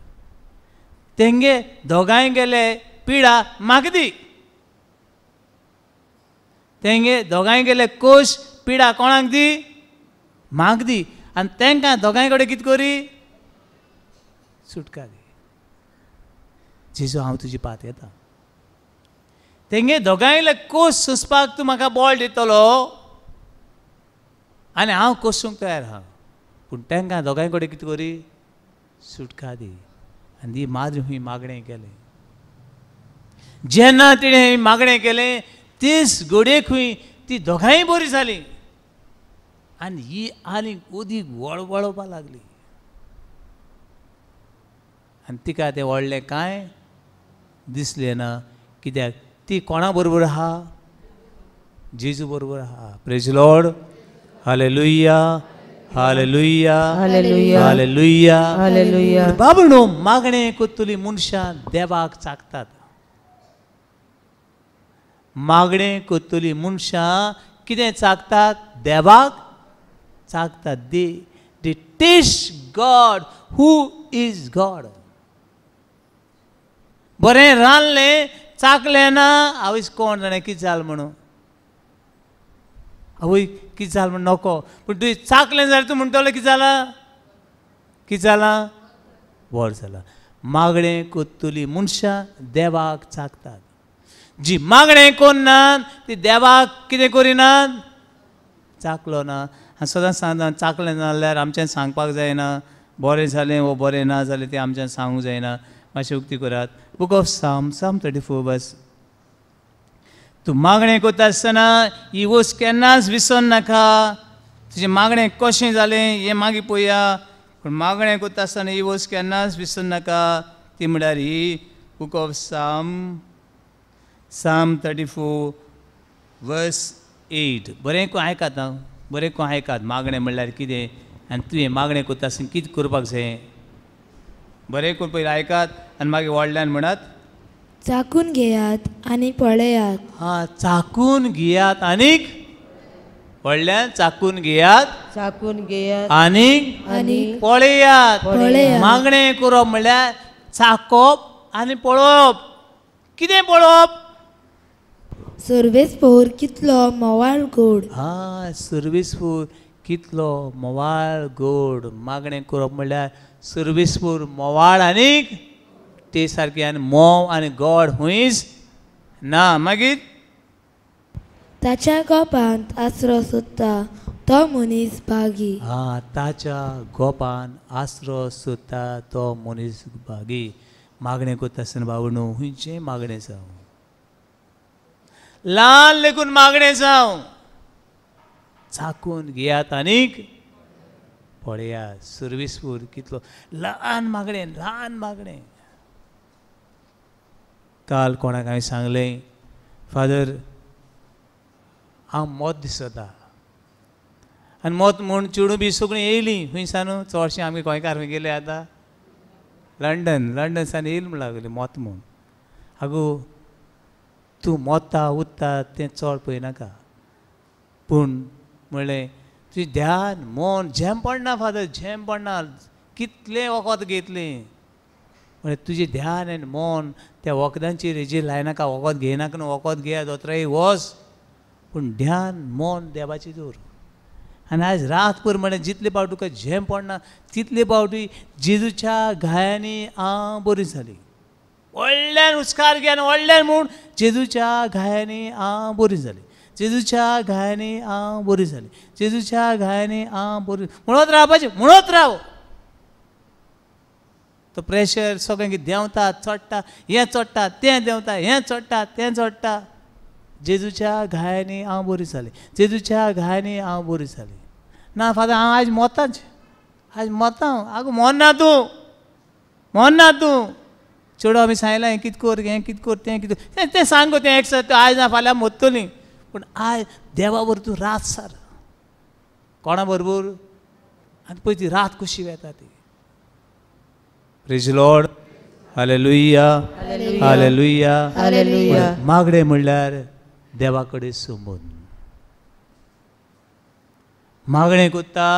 तेंगे दोगांय गेले पिडा म्हाका दी तेंगे दोगांय गेले कोश पिडा कोणाक दी म्हाका दी आनी तांकां दोगांय कडेन कितें करी सुटका दी जेजू हांव तुजी पात येता तेंगे दोगांयले कोस सोंसपाक तूं म्हाका बॉल दितलो आनी हांव कोसूंक तयार आहा पूण तांकां दोगांय कडेन कितें करी सुटका दी आनी ती माद्री हूंय मागणें केलें जेन्ना तिणें मागणें केलें तेच घडयेक हूंय ती दोगांय बरी जाली आनी ही आनीक उदीक वळवळोवपाक लागली आनी तिका तें व्हडलें कांय दिसलें ना कित्याक ती कोणा बरोबर आहा जेजू बरोबर आहा praise Lord hallelujah hallelujah hallelujah hallelujah hallelujah बाबणो मागणें कोत्तुली मनशां देवाक चाखतात मागणें कोत्तुली मनशां कितें चाखतात देवाक चाखतात they taste God who is God बरें रांदलें चाखलें ना आवयस कोण जाणें कितें जालें म्हणून आवय कितें जालें म्हण नको पूण तुवें चाखलें जाल्यार तूं म्हणटलो कितें जालां बरें जालां मागणें कोत्तुली मनशां देवाक चाखतात जी मागणें करनात ती देवाक कितें करिनात चाखलो ना हांव सदांच सांगता चाखलें नाल्यार आमच्यान सांगपाक जायना बरें जालें वो बरें ना जालें तें आमच्यान सांगूंक जायना मातशें उक्ती करात बूक ऑफ साम 34 वर्स तूं मागणें करता आसतना ही वस्त केन्नाच विसर नाका तुजें मागणें कशें जालें हें मागीर पळोवया पूण मागणें करता आसतना ही वस्त केन्नाच विसर नाका ती म्हळ्यार ही बूक ऑफ साम 34 वर्स 8 बरें को आयकात हांव बरें को आयकात मागणें म्हणल्यार कितें आनी तुवें मागणें करता आसतना कितें करपाक जाय बरें करून पयलीं आयकात आनी मागीर व्हडल्यान म्हणत चाकून घेयात आनी पळयात हां चाकून घेयात आनीक व्हडल्यान चाकून घेयात आनीक पळयात मागणें करप म्हणल्यार चाकोप आनी पळोवप कितें पळोवप सर्वेस पोर कितलो मोवाळ गोड हां सर्वीसपूर कितलो मोवाळ गोड मागणें करप म्हणल्यार सर्वीसपूर मोवाळ आनीक ते सारकें आनी मोव आनी गोड हुंयच ना मागीर ताच्या गोपांत आसरो सोदता तो मनीस भागी हां ताच्या गोपान आसरो सोदता तो मनीस भागी मागणें करता आसतना बाबणू हुंयचें मागणें जावं ल्हान लेकून मागणें जावं चाकून घेयात आनीक पळयात सर्वीसपूर कितलो ल्हान मागणें काल कोणाक हांवें सांगलें फादर हांव मोत दिसता आनी मोत म्हूण चेडूं बी सगळीं येयलीं खुंयसान चडशीं आमी गोंयकार खंय गेले आतां लंडन सान येयली म्हण लागली मोत म्हूण आगो तूं मोता उत्ता तें चड पळयनाका पूण म्हणलें तुजें ध्यान मन झेम पडना फादर झेम पडना कितलें वखद घेतलें म्हळ्यार तुजें ध्यान आनी मन त्या वखदांचेर हेजेर लायनाका, वखद घेयनाका न्हू, वखद घेया दोतोराय वच, पूण ध्यान मन देवाचेर दवर. आनी आयज रातभर म्हळ्यार जितले फावट तुका झेम पडना तितले फावटी जेजूच्या घायांनी हांव बरी जाली. व्हडल्यान उस्कार घेन व्हडल्यान म्हूण जेजूच्या घायांनी हांव बरी जाली, जेजूच्या घायांनी हांव बरी जाली, जेजूच्या घायांनी हांव बरी म्हणत रावपाचें, म्हणत राव. तो प्रेशर सगळें कितें देंवता चडटा, हें चडटा तें देंवता, हें चडटा तें चडटा. जेजूच्या घायांनी हांव बरी जाली, जेजूच्या घायांनी हांव बरी जाली. ना फादर हांव आयज मोतांच, आयज मोता. आगो मोन्ना तूं, मोन्ना तूं. चेडो आमी सांगलां हें कितें कर, हें कितें कर, तें कितें तें सांग गो, तें एक आयज ना फाल्यां मोत्तलीं. पूण आयज देवा बरोबर तूं रात सार, कोणा बरोबर. आनी पळय ती रात कशी वेता ती. Praise Lord, hallelujah, hallelujah, hallelujah. मागणें म्हणल्यार देवा कडेन संबंद. मागणें कोत्ता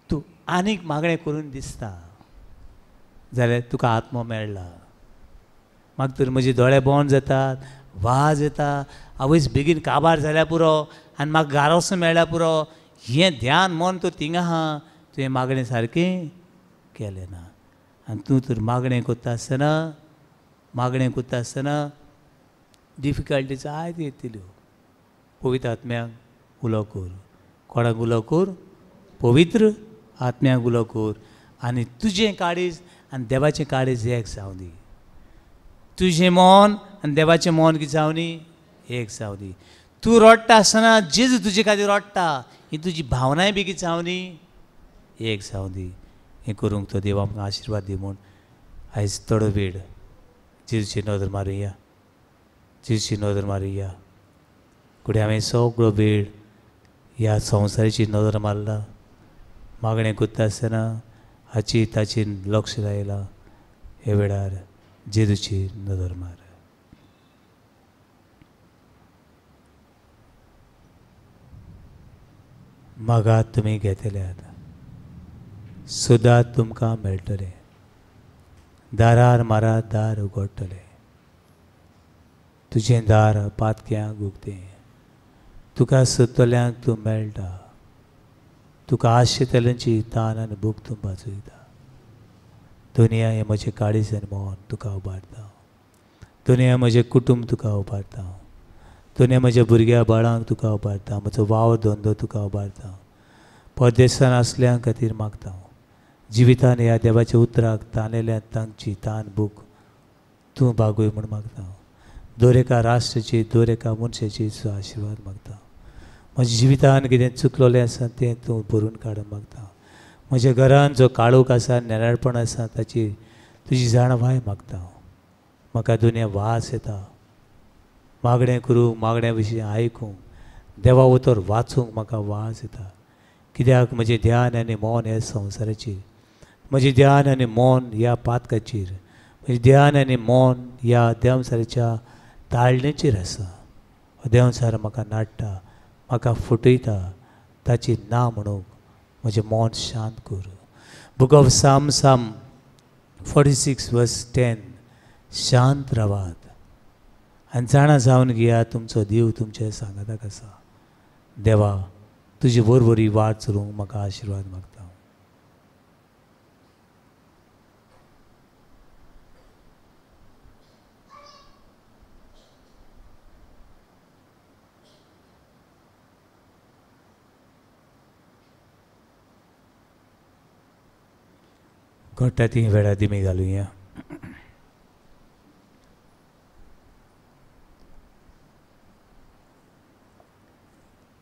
तूं आनीक मागणें करून दिसता जाल्यार तुका आत्मो मेळ्ळा. म्हाका तर म्हजे दोळे बंद जातात, वाज येता, आवयस बेगीन काबार जाल्यार पुरो आनी म्हाका गारोस मेळ्ळ्या पुरो. हें ध्यान मन तर थिंगा आहा, तुवें मागणें सारकें केलें ना. आनी तूं तर मागणें कोत्ता आसतना, मागणें कोत्ता आसतना डिफिकल्टीज आयज येतल्यो. पवित्र आत्म्याक उलो कर. कोणाक उलो कर? पवित्र आत्म्याक उलो कर. आनी तुजें काळीज आनी देवाचें काळीज एक जावं दी. तुजें मन आनी देवाचें मन कितें जावं न्ही, एक जावं दी. तूं रडटा आसतना जेजू तुजे खातीर रडटा, ही तुजी भावनाय बी कितें जावं न्ही, एक जावं दी. हें करूंक तो देव आमकां आशिर्वाद दी म्हूण आयज थोडो वेळ जेजूची नदर मारुया, जेजूची नदर मारुया. फुडें हांवें सगळो वेळ ह्या संवसाराची नदर मारला. मागणें कोत्ता आसतना हाची ताची लक्ष लायलां. हे वेळार जेजूची नदर मार. मागात तुमी घेतल्यात, सोदात तुमकां मेळटलें, दारार मारात दार उगडटलें. तुजें दार पातक्यांक उगतें, तुका सोदतल्यांक तूं मेळटा. तुका आशेतल्यांची तान आनी भूक तूं भाजयता. दुनिया हें म्हजें काळीज आनी मन तुका उबारता. दुनिया म्हजें कुटुंब तुका उबारता. दुनिया म्हज्या भुरग्या बाळांक तुका उबारता. म्हजो वावर धंदो तुका उबारता. परदेसान आसल्यां खातीर मागता. जिवितान ह्या देवाच्या उतराक ताणलेल्या तांची तान भूक तूं भागूय म्हूण मागता. दर एका राष्ट्राची, दर एका मनशाची तुजो आशिर्वाद मागता. म्हज्या जिवितान कितें चुकलोलें आसा तें तूं भरून काड मागता. म्हज्या घरान जो काळोख आसा, नेराळपण आसा, ताची तुजी जाणवाय मागता. म्हाका दुनिया वास येता. मागणें करूंक, मागण्या विशीं आयकूंक, देवा उतर वाचूंक म्हाका वास येता. कित्याक म्हजें ध्यान आनी मन ह्या संवसाराचेर, म्हजें ध्यान आनी मन ह्या पातकाचेर, म्हजें ध्यान आनी मन ह्या देंवसाराच्या ताळणेचेर आसा. हो देंवसार म्हाका नाडटा, म्हाका फुटयता. ताची ना म्हणूंक म्हजें मन शांत कर. बूक ऑफ साम 46:10. शांत रावात आनी जाणा जावन घेया तुमचो देव तुमच्या सांगाताक आसा. देवा तुजी बरोबरी वाट चलूंक म्हाका आशिर्वाद मागता. घोट्टा ती वेळा दिमी घालुया.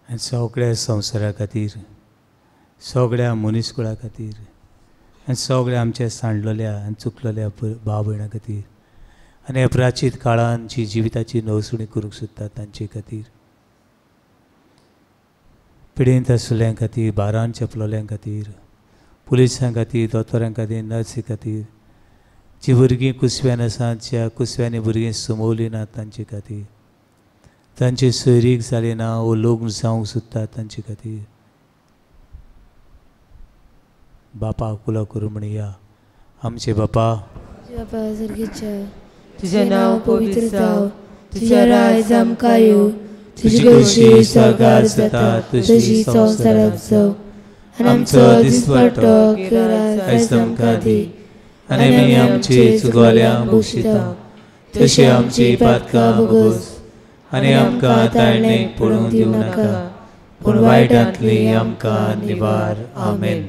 आनी सगळ्या संवसारा खातीर, सगळ्या मनीसकुळा खातीर, आनी सगळ्या आमच्या सांडलेल्या आनी चुकलेल्या भाव भयणां खातीर, आनी अपराचीत काळान जी जिविताची नवसुणी करूंक सोदतात तांचे खातीर, पिडेंत आसलेल्या खातीर, बारान चेपलोल्या खातीर, पुलिसां खातीर, दोतोरां खातीर, नर्सी खातीर, जीं भुरगीं कुसव्यान आसात, ज्या कुसव्यांनी भुरगीं सुमोवलीं नात तांचे खातीर, तांचे सोयरीक जाले ना वो लग्न जावंक सोदतात तांचे खातीर बापाक उलो करूं म्हणया. आमचे बापा बापा सर्गीच्या तुझें नांव पवित्र जावं, तुझ्या राज आमकां येवं, तुजी कशी स्वर्गार जाता तशी संवसारांत जावं. आनी आमचो दिसपट्टो आयज आमकां दी, आनी आमी आमची चुकवल्यांक बक्षिता तशी आमची पातकां भोगोस, आनी आमकां ताळणेक पडूंक दिवं नाका, पूण वायटांतली आमकां निवार. आमेन.